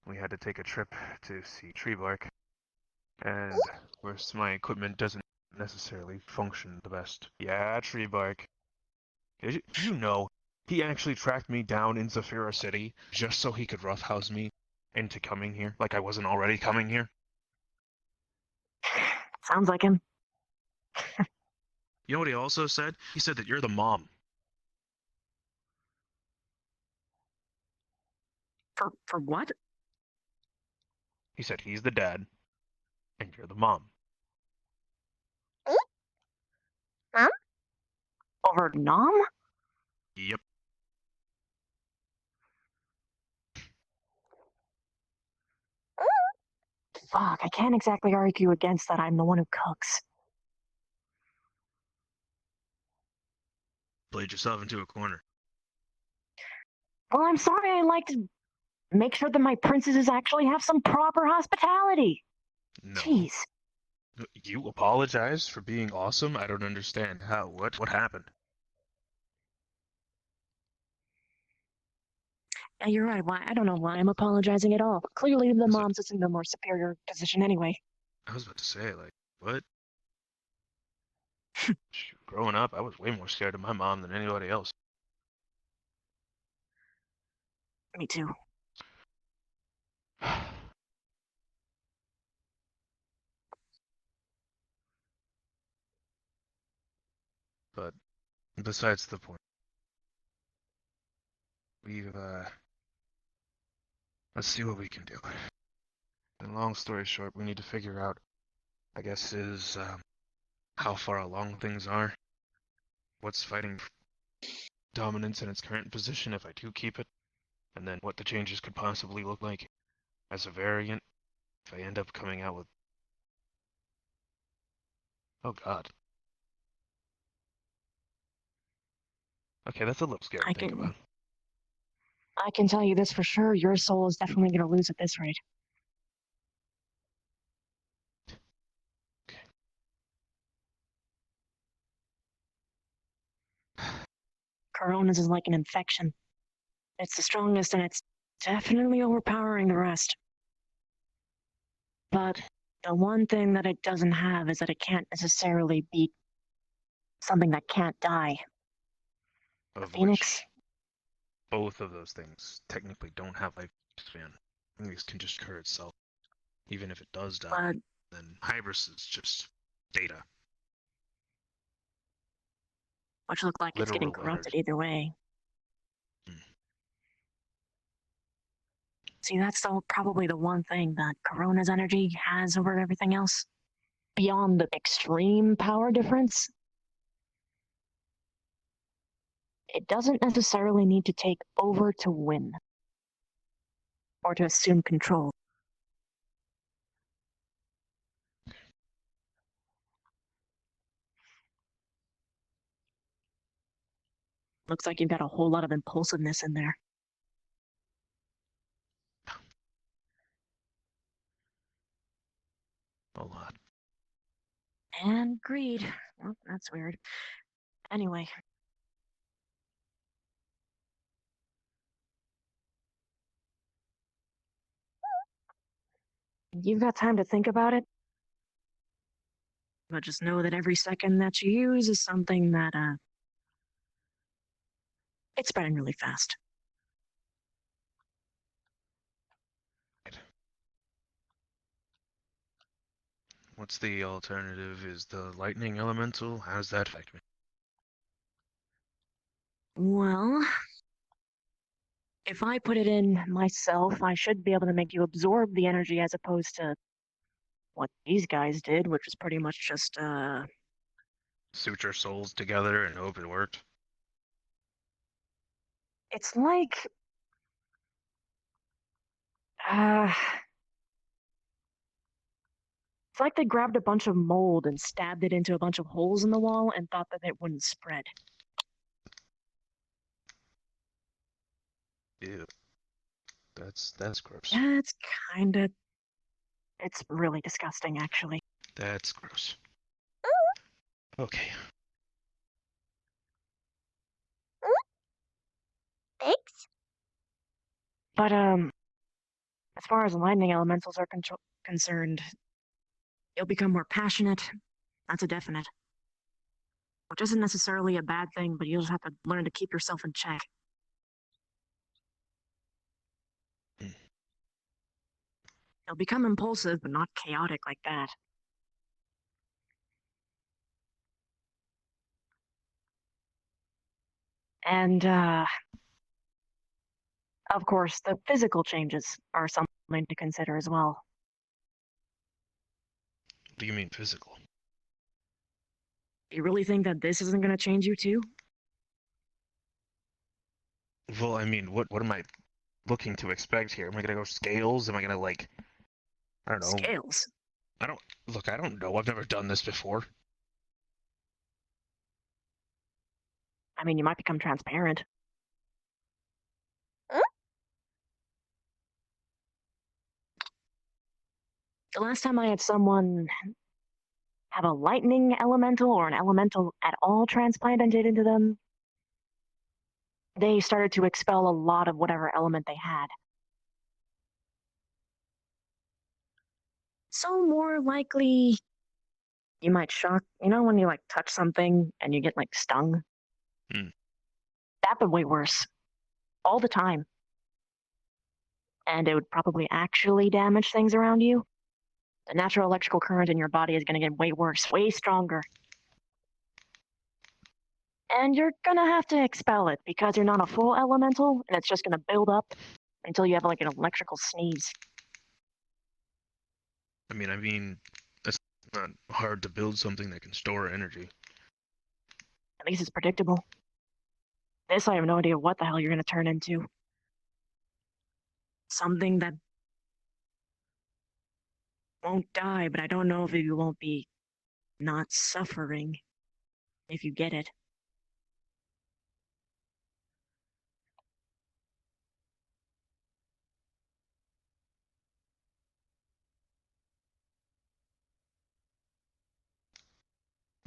we had to take a trip to see Tree Bark. And of course my equipment doesn't necessarily function the best. Yeah, tree bark. Did you know he actually tracked me down in Zafira City just so he could roughhouse me into coming here, like I wasn't already coming here? Sounds like him. You know what he also said? He said that you're the mom. For what? He said he's the dad, and you're the mom. Over Nom? Yep. Fuck, I can't exactly argue against that. I'm the one who cooks. Played yourself into a corner. Well, I'm sorry. I like to make sure that my princesses actually have some proper hospitality. No. Jeez. You apologize for being awesome? I don't understand. How? What happened? Yeah, you're right. Why? I don't know why I'm apologizing at all. Clearly, the Is it- mom's is in the more superior position anyway. I was about to say, like, what? Shoot, growing up, I was way more scared of my mom than anybody else. Me too. But besides the point, let's see what we can do. And long story short, we need to figure out, I guess, is how far along things are. What's fighting dominance in its current position if I do keep it, and then what the changes could possibly look like as a variant if I end up coming out with. Oh God. Okay, that's a little scary to think about. I can tell you this for sure. Your soul is definitely going to lose at this rate. Corona's is like an infection. It's the strongest and it's definitely overpowering the rest. But the one thing that it doesn't have is that it can't necessarily beat something that can't die. Of Phoenix? which both of those things technically don't have lifespan. Phoenix can just cure itself. Even if it does die, But then Hybris is just data. which look like it's getting Literal corrupted energy. either way. See, that's probably the one thing that Corona's energy has over everything else. Beyond the extreme power difference, it doesn't necessarily need to take over to win. Or to assume control. Looks like you've got a whole lot of impulsiveness in there. A lot. And greed. Well, that's weird. Anyway. You've got time to think about it. But just know that every second that you use is something that, it's spreading really fast. What's the alternative? Is the lightning elemental? How does that affect me? Well, if I put it in myself, I should be able to make you absorb the energy as opposed to what these guys did, which was pretty much just, Suture souls together and hope it worked? it's like, it's like they grabbed a bunch of mold and stabbed it into a bunch of holes in the wall and thought that it wouldn't spread. Ew. That's gross. Yeah, it's really disgusting, actually. That's gross. Okay. Thanks. But, as far as lightning elementals are concerned, you'll become more passionate, That's a definite. Which isn't necessarily a bad thing, but you just have to learn to keep yourself in check. Hmm. You'll become impulsive, but not chaotic like that. And, of course, the physical changes are something to consider as well. What do you mean physical? You really think that this isn't going to change you too? Well, I mean, what am I looking to expect here? Am I gonna go scales? Am I gonna like, I don't know. Scales. I don't know. I've never done this before. I mean, you might become transparent. Hmm? The last time I had someone have a lightning elemental or an elemental at all transplanted into them, they started to expel a lot of whatever element they had. So more likely, you might shock. You know when you like touch something and you get like stung? Hmm. That but way worse. All the time. And it would probably actually damage things around you. The natural electrical current in your body is going to get way worse, way stronger. And you're going to have to expel it because you're not a full elemental and it's just going to build up until you have like an electrical sneeze. I mean, it's not hard to build something that can store energy. At least it's predictable. This, I have no idea what the hell you're going to turn into. Something that won't die, but I don't know if you won't be not suffering if you get it.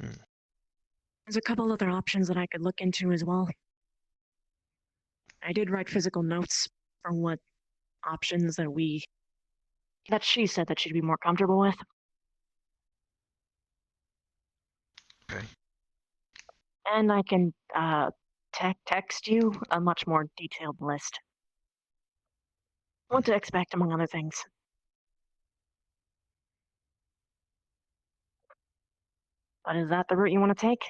Hmm. There's a couple other options that I could look into as well. I did write physical notes for what options that she said that she'd be more comfortable with. Okay. And I can text you a much more detailed list. What to expect, among other things. But is that the route you want to take?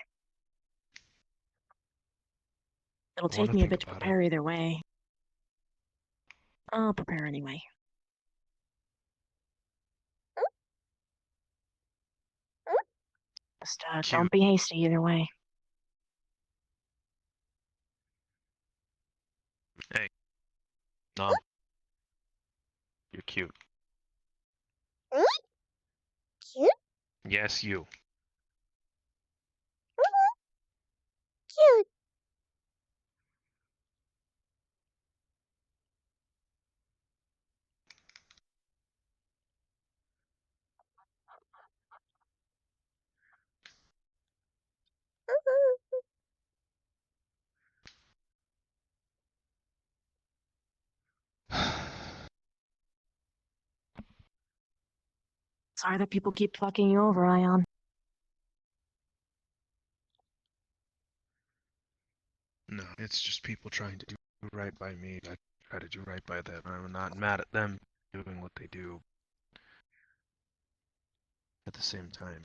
It'll I want take to me a think bit to about it. prepare either way. I'll prepare anyway. Just Cute. don't be hasty either way. Hey, Nom. You're cute. Hmm? Cute? Yes, you. Cute. Sorry that people keep fucking you over, Ion. No, it's just people trying to do right by me. I try to do right by them. I'm not mad at them doing what they do. At the same time,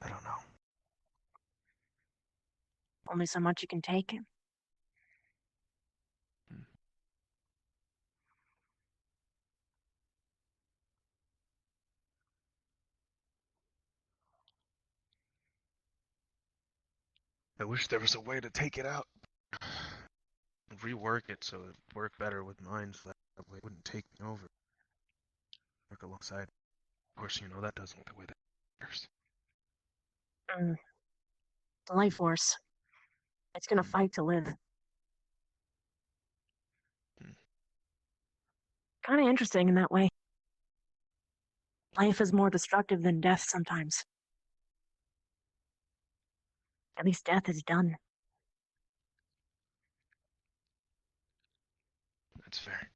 I don't know. Only so much you can take. I wish there was a way to take it out. Rework it so it worked better with mine, so that way it wouldn't take me over. Work alongside. Of course, you know that doesn't work the way that works. The life force. It's gonna fight to live. Kinda interesting in that way. Life is more destructive than death sometimes. At least death is done. That's fair.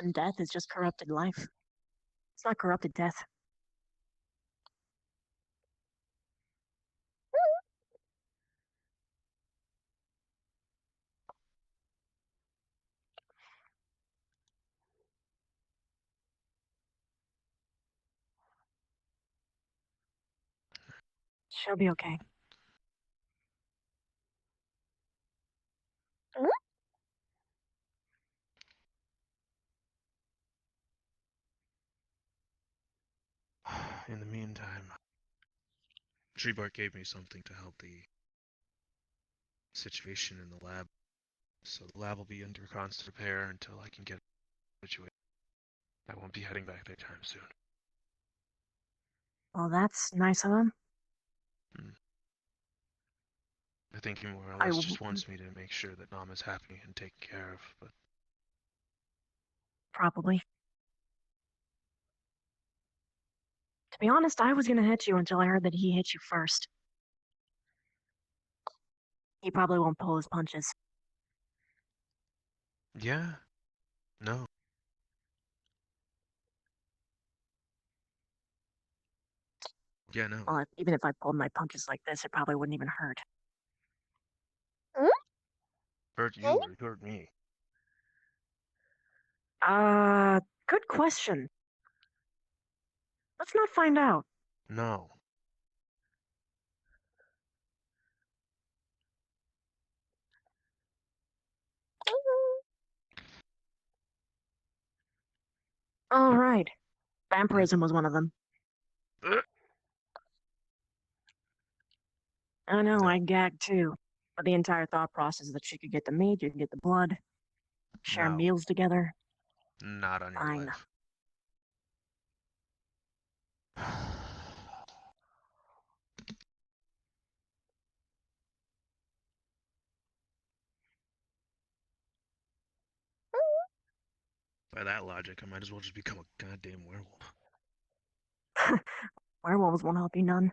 undeath is just corrupted life. It's not corrupted death. She'll be okay. In the meantime, Treebark gave me something to help the situation in the lab. So the lab will be under constant repair until I can get situated. I won't be heading back there time soon. Well, that's nice of him. I think he more or I less w- just wants me to make sure that Nam is happy and taken care of, but Probably. To be honest, I was gonna hit you until I heard that he hit you first. He probably won't pull his punches. yeah, no. Yeah, no. Well, even if I pulled my punches like this, it probably wouldn't even hurt. Hurt you or hurt me? Good question. Let's not find out. No. All right. Vampirism was one of them. I know, No. I gagged too. But the entire thought process is that she could get the meat, you could get the blood, share No. meals together. Not on your Fine. life. By that logic, I might as well just become a goddamn werewolf. Werewolves won't help you none.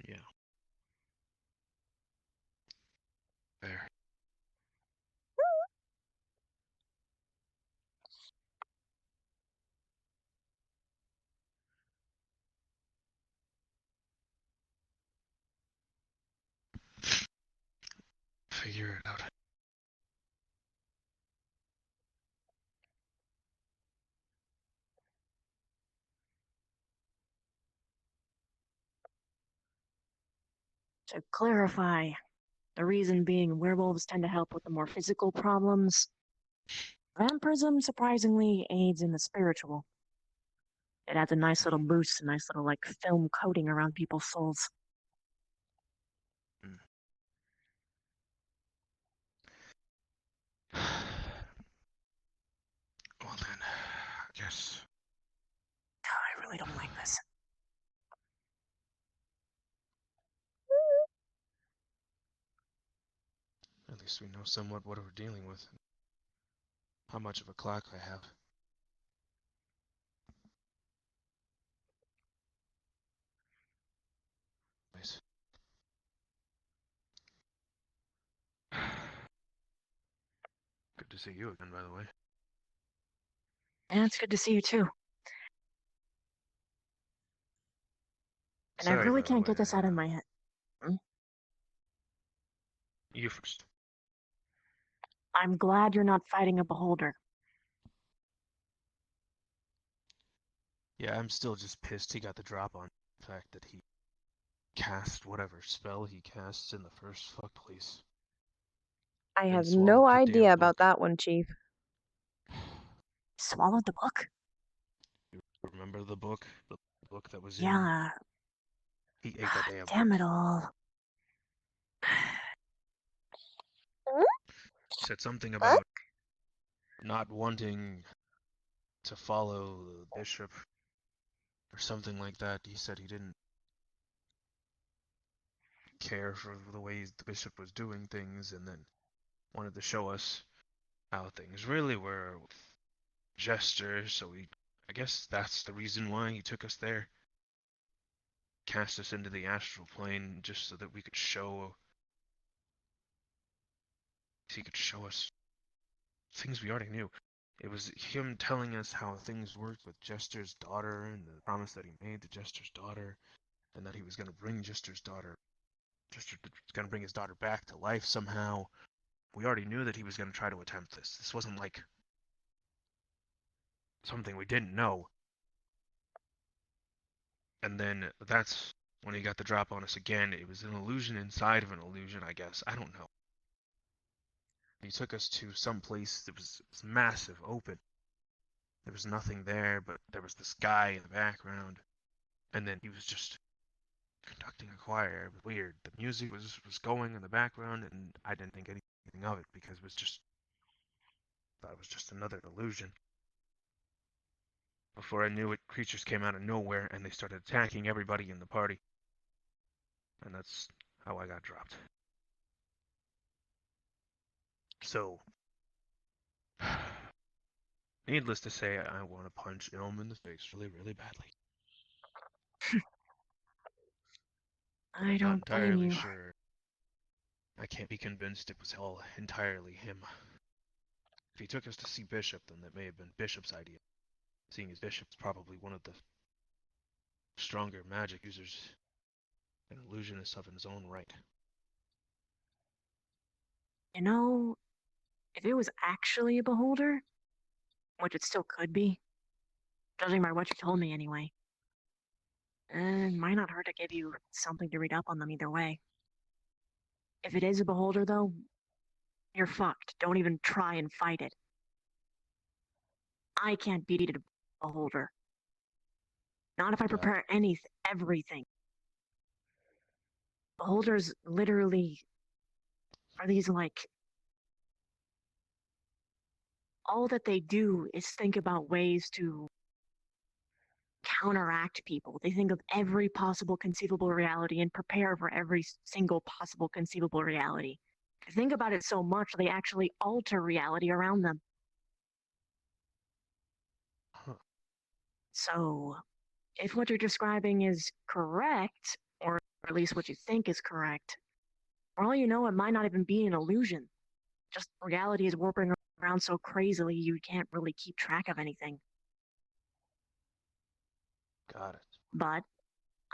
Yeah. Fair. Figure it out. To clarify, the reason being werewolves tend to help with the more physical problems. Vampirism surprisingly aids in the spiritual. It adds a nice little boost, a nice little like film coating around people's souls. Well then, I guess. I really don't like this. At least we know somewhat what we're dealing with. How much of a clock I have. Nice. Good to see you again, by the way. And it's good to see you too. And Sorry, I really by the can't get way, this out of my head. You first. I'm glad you're not fighting a beholder. Yeah, I'm still just pissed he got the drop on the fact that he cast whatever spell he casts in the first fuck place. I And have swallowed no the damn idea about book. that one, Chief. Swallowed the book? You remember the book? The book that was in... Yeah. He ate that damn Damn book. it all. Said something about not wanting to follow the bishop or something like that. He said he didn't care for the ways the bishop was doing things, and then wanted to show us how things really were with Jester. So I guess that's the reason why he took us there. Cast us into the astral plane just so that we could show he could show us things we already knew. It was him telling us how things worked with Jester's daughter and the promise that he made to Jester's daughter, and that he was going to bring Jester's daughter. Jester was going to bring his daughter back to life somehow. We already knew that he was going to try to attempt this. This wasn't like something we didn't know. And then that's when he got the drop on us again. It was an illusion inside of an illusion, I guess. I don't know. He took us to some place that was massive, open. There was nothing there, but there was the sky in the background. And then he was just conducting a choir. It was weird. The music was going in the background, and I didn't think anything of it because it was just, thought it was just another illusion. Before I knew it, creatures came out of nowhere, and they started attacking everybody in the party. And that's how I got dropped. So, needless to say, I want to punch Ilm in the face really, really badly. I I'm not don't blame entirely you. sure. I can't be convinced it was all entirely him. If he took us to see Bishop, then that may have been Bishop's idea. Seeing as Bishop's probably one of the stronger magic users, an illusionist of his own right. You know, if it was actually a beholder, which it still could be, judging by what you told me anyway, it might not hurt to give you something to read up on them either way. If it is a beholder, though, you're fucked. Don't even try and fight it. I can't beat a beholder. Not if I prepare everything. Beholders literally are these like, all that they do is think about ways to counteract people. They think of every possible conceivable reality and prepare for every single possible conceivable reality. They think about it so much they actually alter reality around them. Huh. So, if what you're describing is correct, or at least what you think is correct, for all you know, it might not even be an illusion. Just reality is warping around so crazily you can't really keep track of anything. Got it. But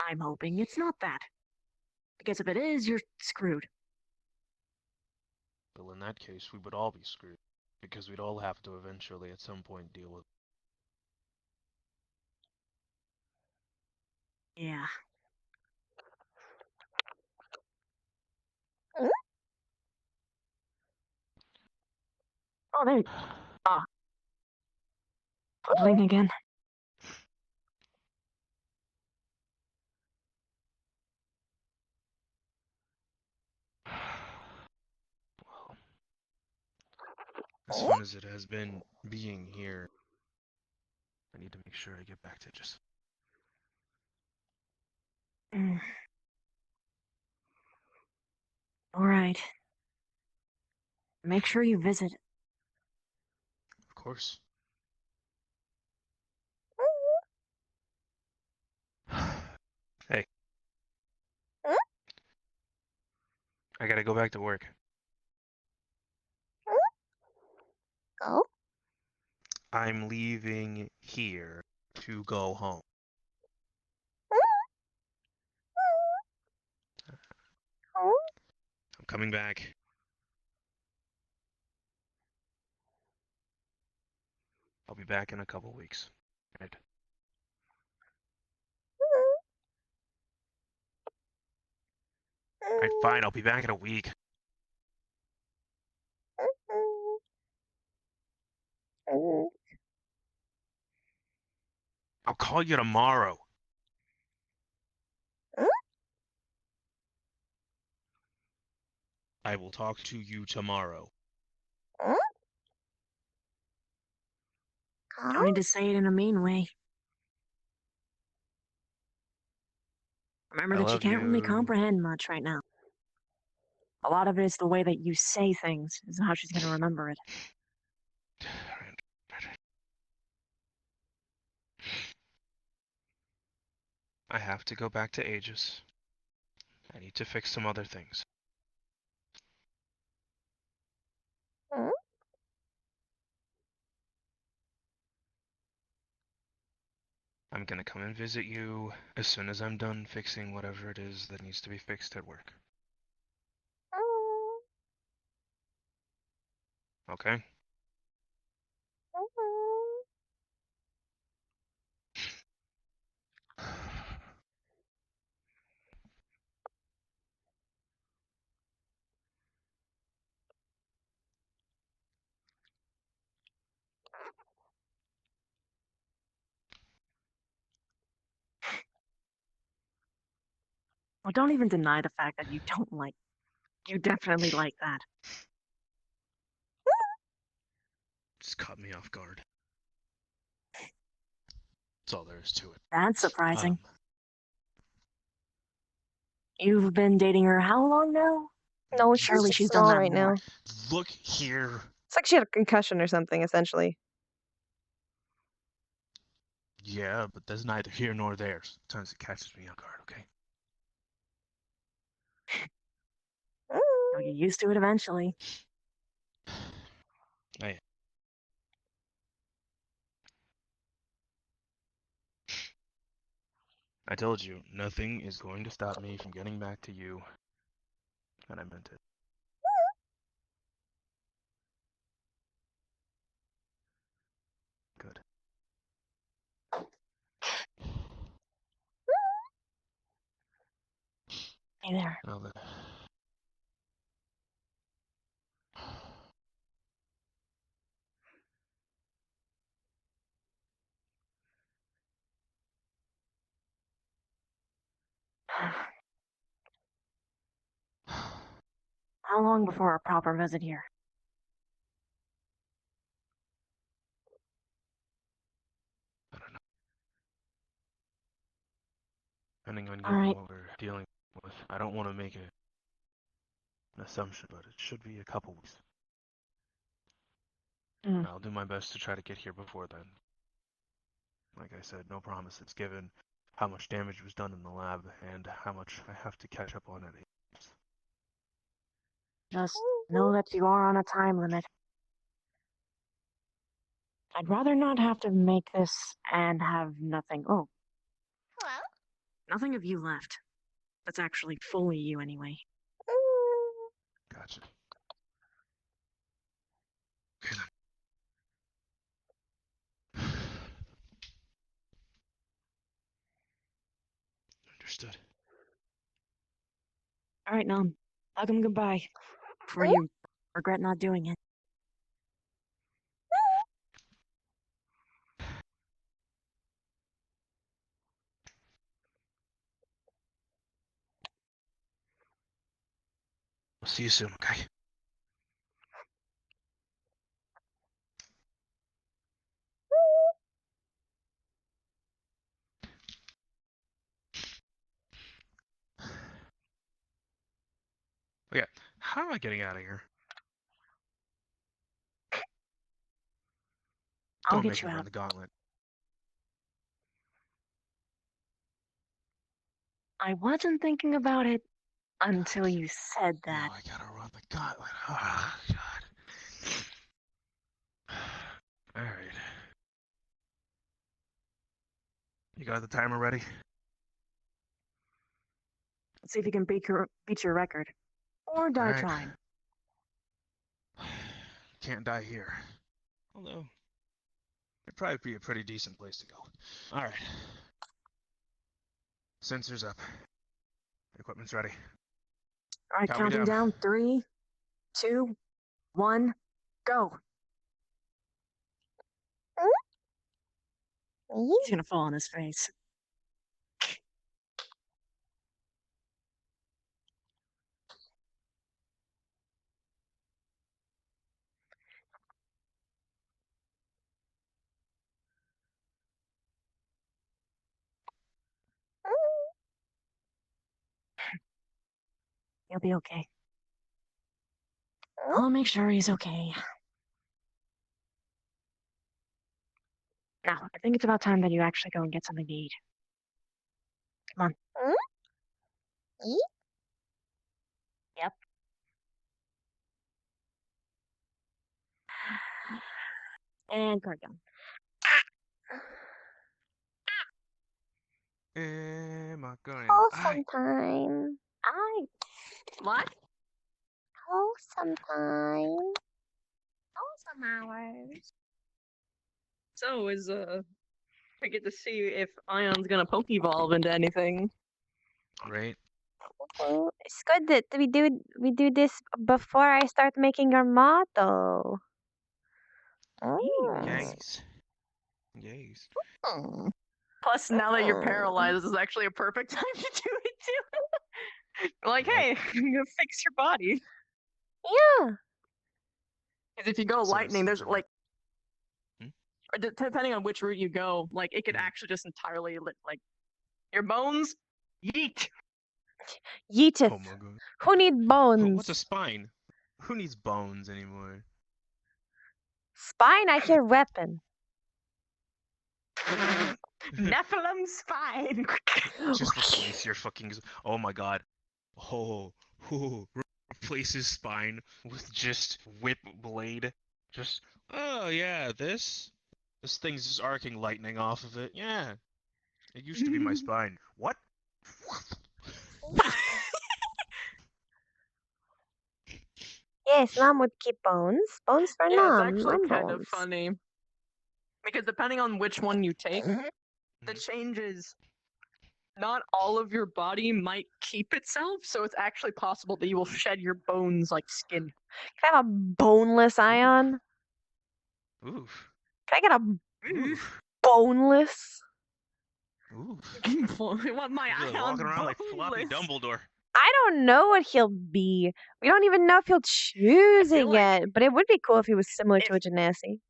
I'm hoping it's not that. Because if it is, you're screwed. Well, in that case, we would all be screwed. Because we'd all have to eventually, at some point, deal with Yeah. Hmm? Oh, there. Puddling again. Well, as fun as it has been being here, I need to make sure I get back to just... Mm. All right. Make sure you visit. Of course. Hey. Hmm? I gotta go back to work. Oh? I'm leaving here to go home. Oh? I'm coming back. I'll be back in a couple weeks. Right? Alright, fine, I'll be back in a week. I'll call you tomorrow. I will talk to you tomorrow. Don't need to say it in a mean way. Remember I that she love can't really you. comprehend much right now. A lot of it is the way that you say things, is how she's gonna remember it. I have to go back to Aegis. I need to fix some other things. I'm gonna come and visit you as soon as I'm done fixing whatever it is that needs to be fixed at work. Okay? Well, don't even deny the fact that you don't like. You definitely like that. Just caught me off guard. That's all there is to it. That's surprising. Um, You've been dating her how long now? No, she's Surely just she's done small that right more. now. look here. It's like she had a concussion or something, essentially. Yeah, but that's neither here nor there. Sometimes it catches me off guard, okay? You'll get used to it eventually. I told you, nothing is going to stop me from getting back to you. And I meant it. Good. Hey there. Well then. How long before a proper visit here? I don't know. Depending on All given right. what we're dealing with. I don't want to make an assumption, but it should be a couple weeks. Mm. I'll do my best to try to get here before then. Like I said, no promises given how much damage was done in the lab and how much I have to catch up on at Ames. Just know that you are on a time limit. I'd rather not have to make this and have nothing. Oh, Hello? nothing of you left. That's actually fully you anyway. Gotcha. Okay then. Understood. All right, Nom. Hug him goodbye before you regret not doing it. We'll see you soon, okay? Okay, how am I getting out of here? I'll Don't get make you me run out. the gauntlet. I wasn't thinking about it until you said Now that. I gotta run the gauntlet. Oh, God. Alright. You got the timer ready? Let's see if you can beat your record. Or die Alright. trying. Can't die here. Although, it'd probably be a pretty decent place to go. Alright. Sensors up. Equipment's ready. All right, Count me counting down. down. 3, 2, 1, go. He's gonna fall on his face. He'll be okay. I'll make sure he's okay. Now, I think it's about time that you actually go and get something to eat. Come on. Eat? Yep. And card down. Am I going? Wholesome time. What? Wholesome time. Awesome hours. So I get to see if Ion's gonna poke evolve into anything. Right? Oh, it's good that we do this before I start making our model. Oh. Yes. Yes. Plus, now that you're Oh. paralyzed, this is actually a perfect time to do it too. Like, Yep. hey, I'm gonna fix your body. Yeah. Because if you go So lightning, there's stupid. like, Hmm? or depending on which route you go, like it could Mhm. actually just entirely like your bones, yeet. Yeeteth. Oh my god. Who need bones? What's a spine? Who needs bones anymore? Spine, I hear weapon. Nephilim spine. Just replace your fucking. Oh my god. Oh. Replace his spine with just whip blade. Just. Oh yeah, this. This thing's just arcing lightning off of it. Yeah. It used to be my spine. What? Yes, Nom would keep bones. Bones for Yeah, it's Nom. actually Nom kind of bones. funny. Because depending on which one you take, the Mhm. changes, not all of your body might keep itself, so it's actually possible that you will shed your bones like skin. Can I have a boneless Ion? Oof. Can I get a Oof. boneless? Oof. I want my You're like Ion walking around like floppy boneless. Dumbledore. I don't know what he'll be. We don't even know if he'll choose it like yet. But it would be cool if he was similar to a if- Genasi.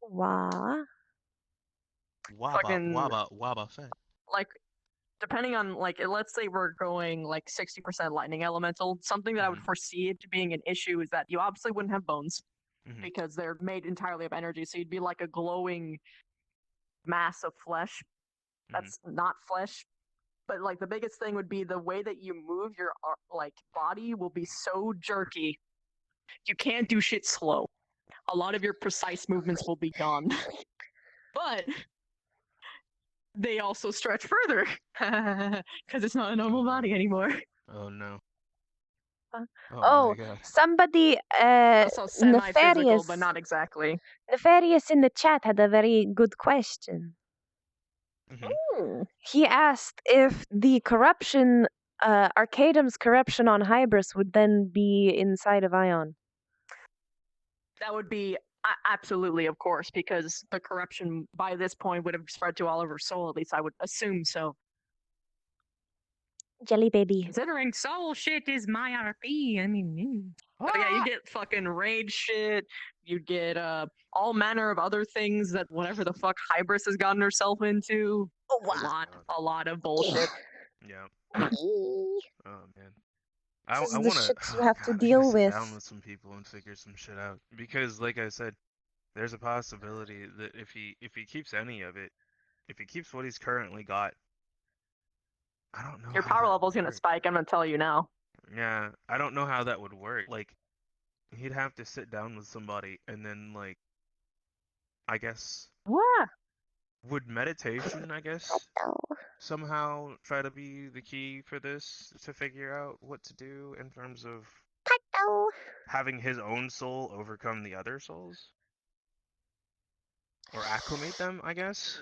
Wow. Wabba, Fucking- wabba fett. Like, depending on, like, let's say we're going like 60% lightning elemental, something that I would Mhm. foresee it to being an issue is that you obviously wouldn't have bones Mhm. because they're made entirely of energy, so you'd be like a glowing mass of flesh that's not flesh. But like the biggest thing would be the way that you move your like body will be so jerky. You can't do shit slow. A lot of your precise movements will be gone. But they also stretch further because it's not a normal body anymore. Oh no. Uh, Oh my god. somebody Also semi-physical, nefarious but not exactly. nefarious in the chat had a very good question. Mhm. He asked if the corruption, Arcadum's corruption on Hybris would then be inside of Ion. That would be absolutely, of course, because the corruption by this point would have spread to all of her soul. At least I would assume so. Jelly baby. Considering soul shit is my RP, I mean, but yeah, you get fucking rage shit. You get all manner of other things that whatever the fuck Hybris has gotten herself into. Oh, A lot of bullshit. Yeah. Eee. Oh man. This is I the wanna. shit Oh you have god, to I gotta deal sit with. down with some people and figure some shit out because, like I said, there's a possibility that if he keeps any of it, if he keeps what he's currently got, I don't know Your how power that level's would gonna work. spike. I'm gonna tell you now. Yeah, I don't know how that would work. Like, he'd have to sit down with somebody and then, like, I guess, What? would meditation, I guess, somehow try to be the key for this to figure out what to do in terms of having his own soul overcome the other souls? Or acclimate them, I guess?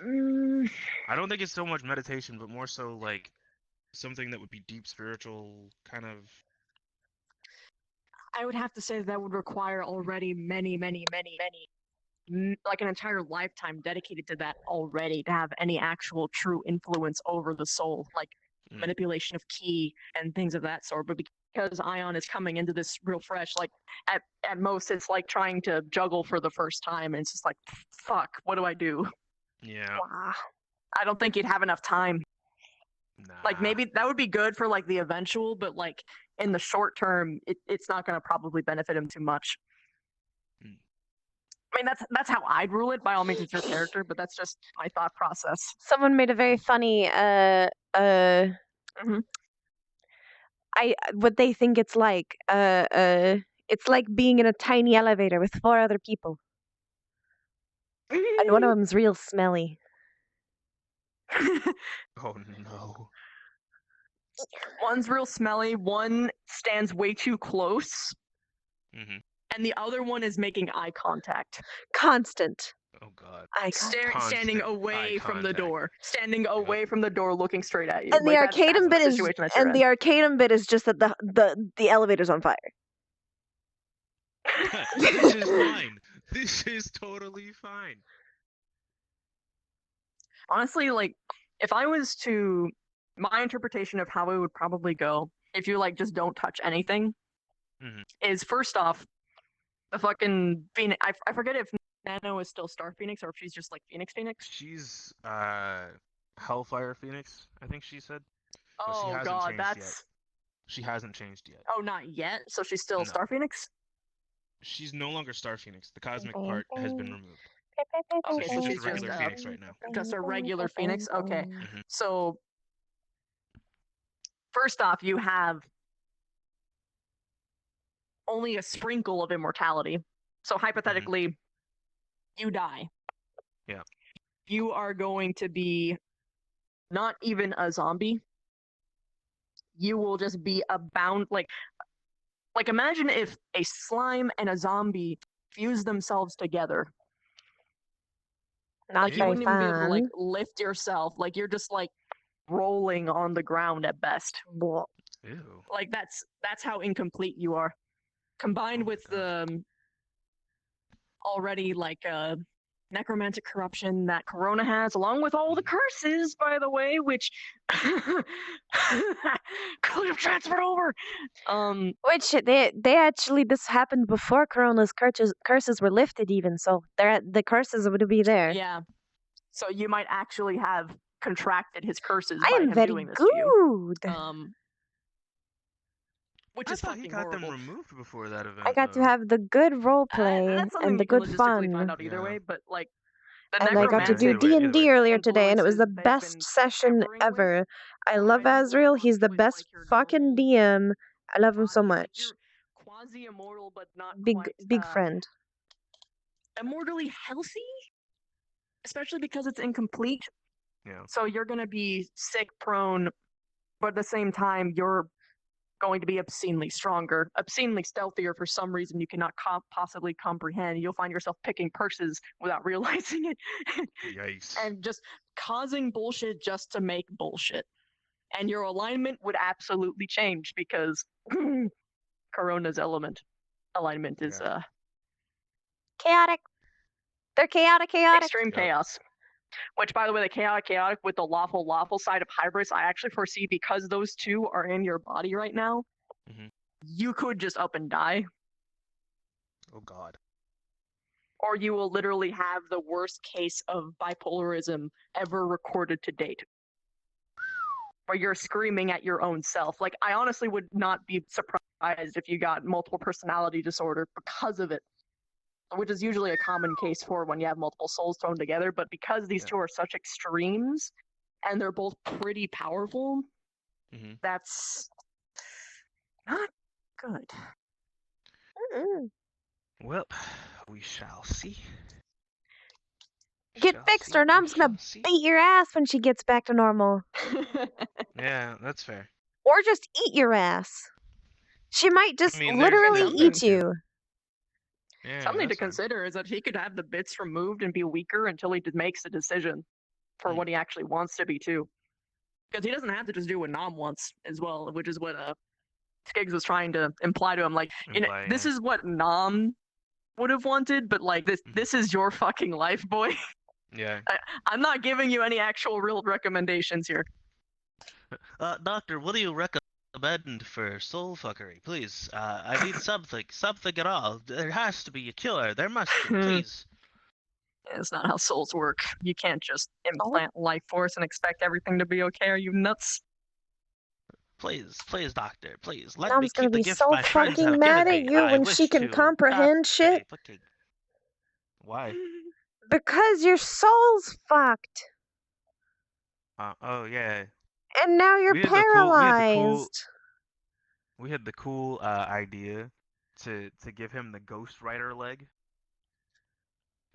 I don't think it's so much meditation, but more so, like, something that would be deep spiritual kind of. I would have to say that would require already many, like an entire lifetime dedicated to that already to have any actual true influence over the soul, like manipulation of ki and things of that sort. But because Ion is coming into this real fresh, like at most it's like trying to juggle for the first time, and it's just like, fuck, what do I do? Yeah. Wow. I don't think you'd have enough time. Nah. Like maybe that would be good for like the eventual, but like in the short term, it's not going to probably benefit him too much. I mean, that's how I'd rule it. By all means, it's your character, but that's just my thought process. Someone made a very funny what they think it's like. It's like being in a tiny elevator with 4 other people. And one of them's real smelly. Oh no. One's real smelly, one stands way too close, Mm-hmm. and the other one is making eye contact. Constant Oh god. eye contact. Standing Constant away eye from the contact. door. Standing away from the door, looking straight at you. And the Like, that's arcadum the bit is situation that you're and in. the arcadum bit is just that the elevator's on fire. This is fine. This is totally fine. Honestly, like, if I was to, my interpretation of how it would probably go, if you, like, just don't touch anything, is first off, the fucking Phoenix, I forget if Nano is still Star Phoenix or if she's just, like, Phoenix. She's Hellfire Phoenix, I think she said. But she Oh hasn't god, changed that's... yet. She hasn't changed yet. Oh, not yet? So she's still No. Star Phoenix? She's no longer Star Phoenix. The cosmic part has been removed. Okay, So so she's she's a just regular Phoenix right now. just a regular Phoenix? Okay. Mhm. So, first off, you have only a sprinkle of immortality. So hypothetically, you die. Yeah. You are going to be not even a zombie. You will just be a bound, like imagine if a slime and a zombie fuse themselves together. Not Like, you very wouldn't even be able to, like, fun. lift yourself. Like, you're just, like, rolling on the ground at best. Blah. Ew. Like, that's how incomplete you are. Combined Oh my with God. the already, like, necromantic corruption that Corona has, along with all the curses, by the way, which could have transferred over. Which they actually, this happened before Corona's curses were lifted even, so the curses would be there. Yeah. So you might actually have contracted his curses I by am him very doing this to you. good. Which I is thought he fucking got horrible. them removed before that event. I got to though. have the good role play That's something and the you can good logistically find fun. out either Yeah. way, but, like, the And I got to do necromantic either way. D&D earlier today, and it was the influences they've best been session tampering with ever. I are love highly more Azrael. He's the fucked with, best like, your fucking normal DM. I love him so body. Like, much. you're quasi-immortal, but not Big quite friend. immortally healthy, especially because it's incomplete. Yeah. So you're gonna be sick prone, but at the same time you're going to be obscenely stronger, obscenely stealthier for some reason you cannot possibly comprehend. You'll find yourself picking purses without realizing it. Yikes. And just causing bullshit just to make bullshit. And your alignment would absolutely change because Corona's alignment is Chaotic. They're chaotic. extreme chaos. Which, by the way, the chaotic with the lawful side of hybrids, I actually foresee, because those two are in your body right now, you could just up and die. Oh God. Or you will literally have the worst case of bipolarism ever recorded to date. Where you're screaming at your own self. Like, I honestly would not be surprised if you got multiple personality disorder because of it. Which is usually a common case for when you have multiple souls thrown together, but because these two are such extremes, and they're both pretty powerful, that's not good. Well, we shall see. Get fixed, or Nom's gonna beat your ass when she gets back to normal. Yeah, that's fair. Or just eat your ass. She might just there's literally that eat too. you. Yeah, Something to that's fine. consider is that he could have the bits removed and be weaker until he makes a decision for what he actually wants to be, too. Because he doesn't have to just do what Nom wants as well, which is what Skiggs was trying to imply to him. Like, this is what Nom would have wanted, but, like, this is your fucking life, boy. Yeah. I'm not giving you any actual real recommendations here. Doctor, what do you recommend for soul fuckery? Please, I need something at all. There has to be a killer. There must be, please. It's not how souls work. You can't just implant life force and expect everything to be okay. Are you nuts? Please, doctor, please. Let me Mom's gonna keep the be gift so my friends fucking have mad given at me. you I when wish she can to comprehend shit. Why? Because your soul's fucked. Oh yeah. And now you're paralyzed. We had the cool idea to give him the Ghost Rider leg.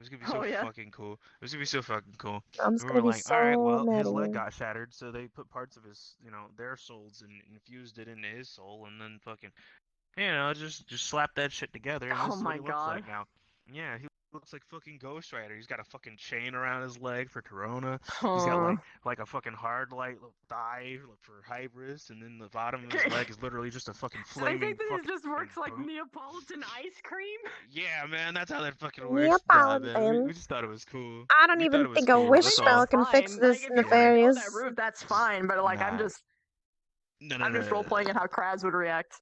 was gonna be so Oh, yeah. fucking cool. It was gonna be so fucking cool. I'm And we gonna were be like, all right, so well, mad his at leg you. got shattered, so they put parts of his, their souls and infused it into his soul, and then fucking, just slap that shit together, and Oh this is what my he looks like God. now. Yeah, he looks like fucking Ghost Rider. He's got a fucking chain around his leg for Corona. He's got like a fucking hard light thigh for Hybris, and then the bottom of his leg is literally just a fucking So they flaming think that fucking it just works like boot. Neapolitan ice cream? Yeah, man, that's how that fucking works. Nah, man, Neapolitan. we just thought it was cool. I don't We thought even it was think a cool. wish I think That's spell all. that's can fix fine. this Like, if you're gonna Yeah. build nefarious. that roof, that's fine. But like, Nah. No. I'm just role playing it how Kraz would react.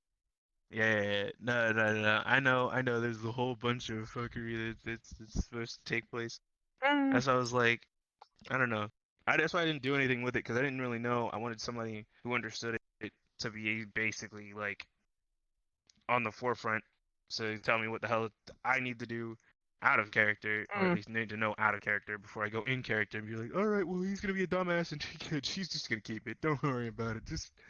Yeah. No. I know. There's a whole bunch of fuckery that's supposed to take place. That's why I was like, I don't know. That's why I didn't do anything with it because I didn't really know. I wanted somebody who understood it to be basically like on the forefront. So tell me what the hell I need to do out of character, or at least need to know out of character before I go in character and be like, all right, well he's gonna be a dumbass and she's just gonna keep it. Don't worry about it.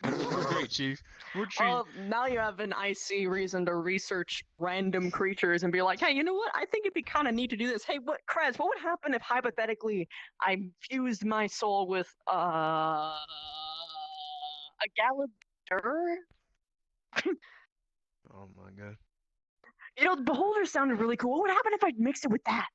We're great, Chief. We're Chief. Oh, now you have an IC reason to research random creatures and be like, hey, you know what? I think it'd be kind of neat to do this. Hey, Kraz, what would happen if hypothetically I fused my soul with a Galadur? Oh my god. You know, the beholder sounded really cool. What would happen if I mixed it with that?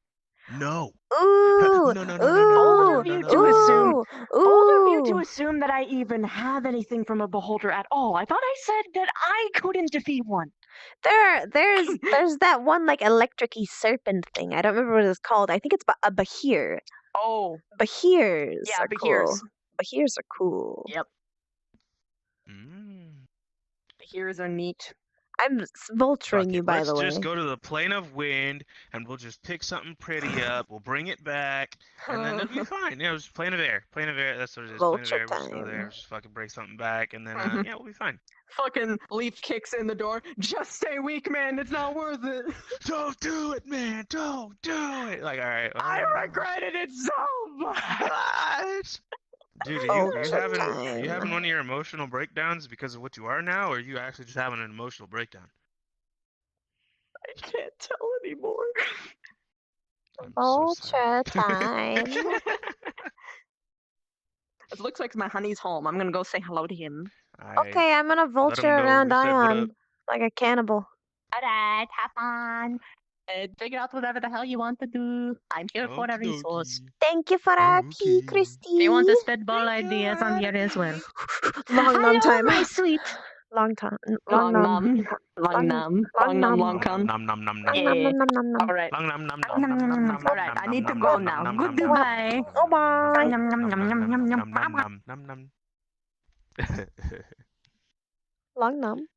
No. Ooh, No. Bold of you to assume. ooh, Bold of you to ooh. assume that I even have anything from a beholder at all. I thought I said that I couldn't defeat one. There's that one like electric-y serpent thing. I don't remember what it's called. I think it's a bahir. Oh, Bahirs yeah, are Bahirs. cool. Bahirs are cool. Yep. Bahirs are neat. I'm vulturing you, by the way. Let's just go to the plane of wind, and we'll just pick something pretty up. We'll bring it back, and then it'll be fine. Yeah, just plane of air. Plane of air. That's what it is. Plane of Vulture air. We'll just go there. time. Just fucking break something back, and then yeah, we'll be fine. Fucking Leaf kicks in the door. Just stay weak, man. It's not worth it. Don't do it, man. Don't do it. Like, all right. I regretted it so much. Dude, are you having one of your emotional breakdowns because of what you are now, or are you actually just having an emotional breakdown? I can't tell anymore. Vulture time. It looks like my honey's home. I'm gonna go say hello to him. Okay, I'm gonna vulture know around we said what Ion up. like a cannibal. Alright, have fun. Figure out whatever the hell you want to do. I'm here for a resource. Thank you for RP, Christy. If you want to spitball ideas, I'm here as well. Long time. my sweet. Long time. Long Long num. Long num. Long num. Long cum. Yeah. Alright. Alright, I need to go now. Goodbye. Oh, bye. Long num.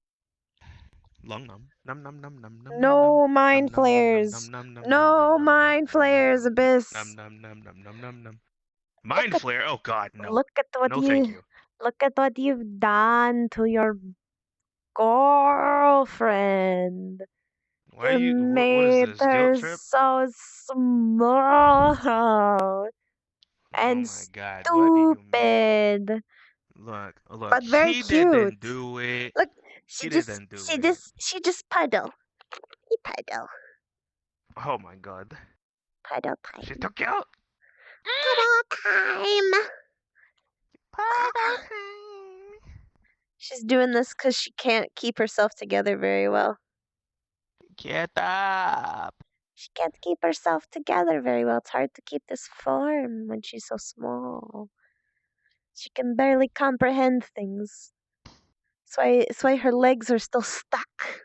No mind flares. No mind flares, Abyss. Mind flare? Oh god, no. Look at what Thank you. Look at what you've done to your girlfriend. Why you made what is this, her guilt trip? so small and Oh my god, what do you mean? stupid. Look, But very he cute. didn't do it. Look, He didn't do it. she just puddle. He puddle. Oh my god. Puddle time. She took out. Puddle time. She's doing this because she can't keep herself together very well. Get up. She can't keep herself together very well. It's hard to keep this form when she's so small. She can barely comprehend things. That's why her legs are still stuck.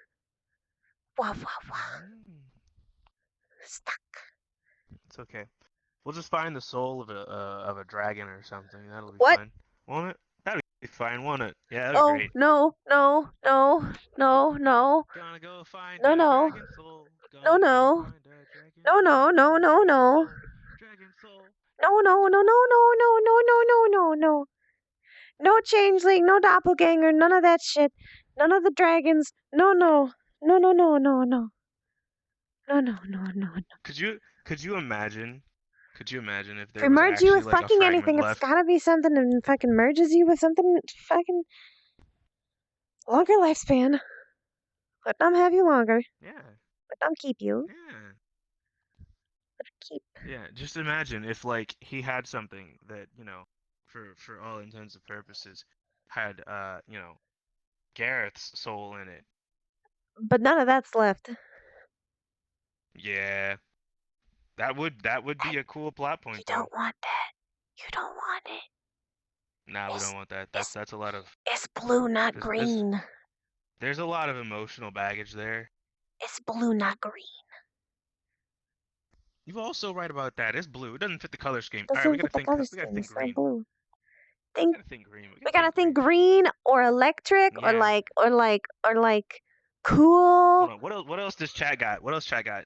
Wah, wah, wah. Stuck. It's okay. We'll just find the soul of a dragon or something. That'll be What? fine. Won't it? That'll be fine, won't it? Yeah, that'll be great. No. Gonna go find No, a no. dragon soul. No, no. No. Dragon soul. No. No changeling, no doppelganger, none of that shit. None of the dragons. No. Could you imagine? Could you imagine if If there we was merge you actually with like a fucking fragment anything, left? it's gotta be something that fucking merges you with something fucking longer lifespan. Let them have you longer. Yeah. Let them keep you. Yeah. keep. Yeah, just imagine if like he had something that, you know, for all intents and purposes, had you know, Gareth's soul in it. But none of that's left. Yeah. That would be a cool plot You point though. don't want that. You don't want it. Nah, we It's- don't want that. it's- That's a lot of It's blue, not there's, green. there's a lot of emotional baggage there. It's blue, not green. You're also right about that. It's blue. It doesn't fit the color scheme. All right, Doesn't we gotta fit the think. color We gotta scheme. think It's still green. blue. We Think gotta think green. we gotta think green. green or electric or Yeah. like cool. Hold on. What else does chat got? What else chat got?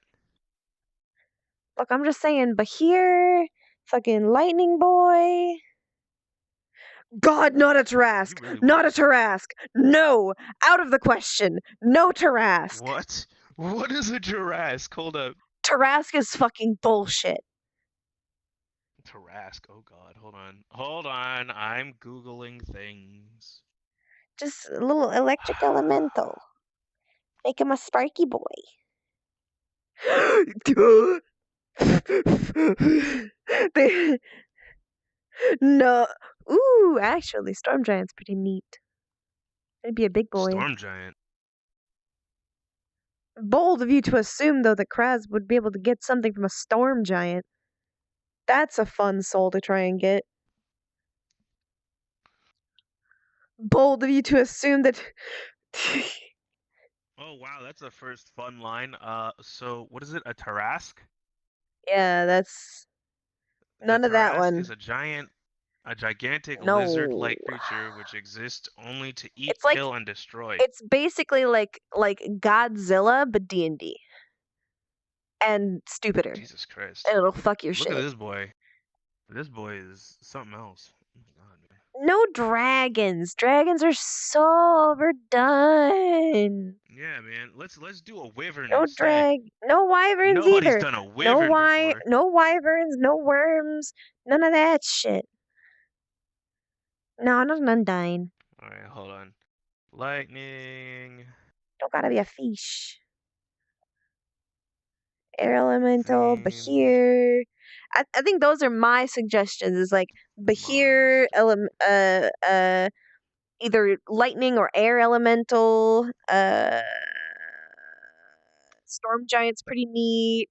Look, I'm just saying, but here, fucking lightning boy. God, not a Tarask. You really Not want a Tarask. No, out of the question. No Tarask. what? What is a Jurassic? Hold up. Tarask is fucking bullshit. Tarask. Oh god. Hold on. Hold on. I'm googling things. Just a little electric elemental. Make him a sparky boy. They, no. Ooh, actually, Storm Giant's pretty neat. It'd be a big boy. Storm Giant. Bold of you to assume, though, that Kraz would be able to get something from a Storm Giant. That's a fun soul to try and get. Bold of you to assume that. Oh wow, that's the first fun line. So what is it? A Tarask? Yeah, that's none The of that Tarask one. is a gigantic No. lizard-like creature which exists only to eat, It's like- kill, and destroy. It's basically like Godzilla, but D&D. And stupider. Jesus Christ. And it'll fuck your Look shit. at this boy. This boy is something else. Oh my god, man. No dragons. Dragons are so overdone. Yeah, man. Let's do a wyvern No instead. no wyverns Nobody's either. done a wyvern before. No wyverns, no worms, none of that shit. No, not an undying. Alright, hold on. Lightning. Don't gotta be a fish. Air elemental, Theme. Bahir. I think those are my suggestions. Is like Bahir, either lightning or air elemental. Storm giant's pretty neat.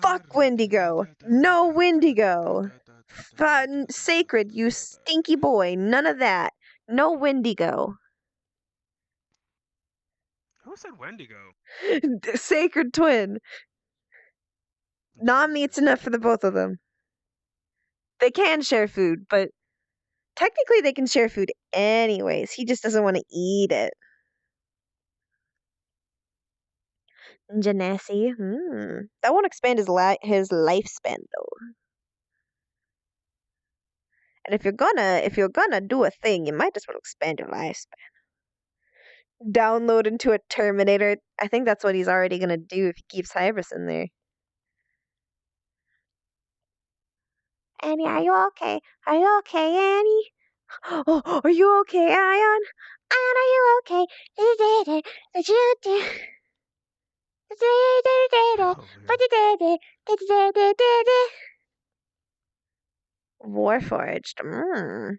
Fuck Wendigo. No Wendigo. Fun, sacred, you stinky boy. None of that. No Wendigo. Who said Wendigo? Sacred twin. Non-meat's enough for the both of them. They can share food, but technically they can share food anyways. He just doesn't want to eat it. Genasi. That won't expand his lifespan though. And if you're gonna do a thing, you might as well expand your lifespan. Download into a Terminator. I think that's what he's already gonna do if he keeps Hybris in there. Annie, are you okay? Are you okay, Annie? Oh, are you okay, Ion? Ion, are you okay? Warforged.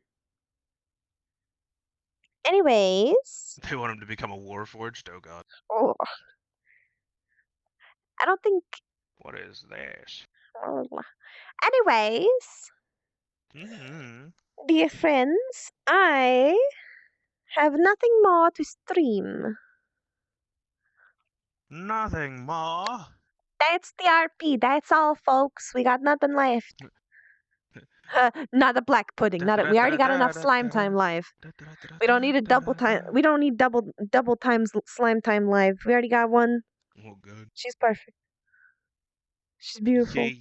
Anyways. They want him to become a warforged? Oh god. Oh. I don't think. What is this? Anyways. Dear friends, I have nothing more to stream. Nothing more. That's the RP. That's all, folks. We got nothing left. Not a black pudding. We already got enough slime time live. We don't need a double time. We don't need double times slime time live. We already got one. Oh god. She's perfect. She's beautiful. Yeah.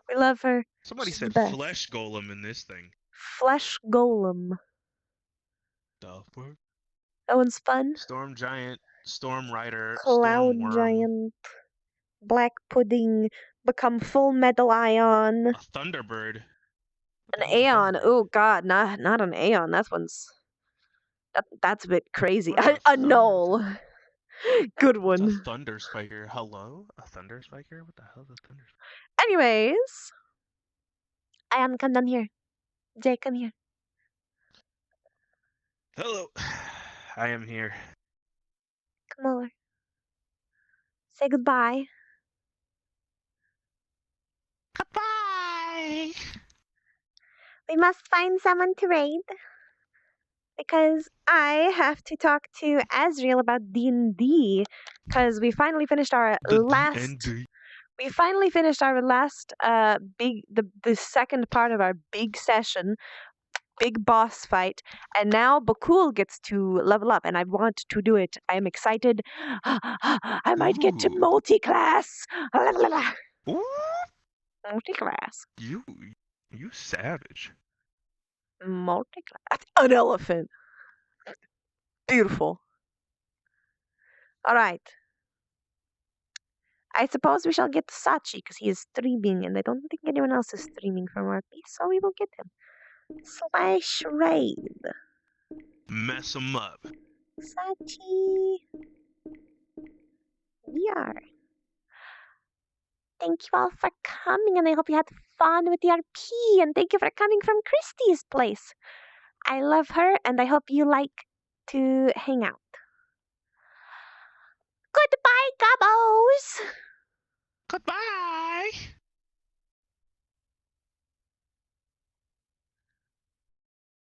We love her. Somebody She's said the best. flesh golem in this thing. Flesh golem. The fuck? That one's fun. Storm giant, storm rider, Cloud storm worm, giant. Black pudding. Become full metal ion. a thunderbird. What An the hell's a Aeon. thunderbird? Oh god, not an Aeon. That's a bit crazy. What the A null. Good It's a one. thunder spiker. Hello? A thunder spiker? What the hell is a thunder spiker? Anyways, Ian, come down here. Jay, come here. Hello. I am here. Come over. Say goodbye. Goodbye! We must find someone to raid because I have to talk to Azriel about D&D because we finally finished our we finally finished our last the second part of our big session, big boss fight, and now Bakul gets to level up and I want to do it. I am excited. I might get to Ooh. multi-class. Ooh, Multi-class. you savage. Multi-class. An elephant. Beautiful. All right. I suppose we shall get Sachi because he is streaming, and I don't think anyone else is streaming from RP, so we will get him. Slash raid. Mess him up. Sachi. Yeah. Thank you all for coming, and I hope you had fun with the RP, and thank you for coming from Christy's place. I love her, and I hope you like to hang out. Goodbye, Gobos! Goodbye!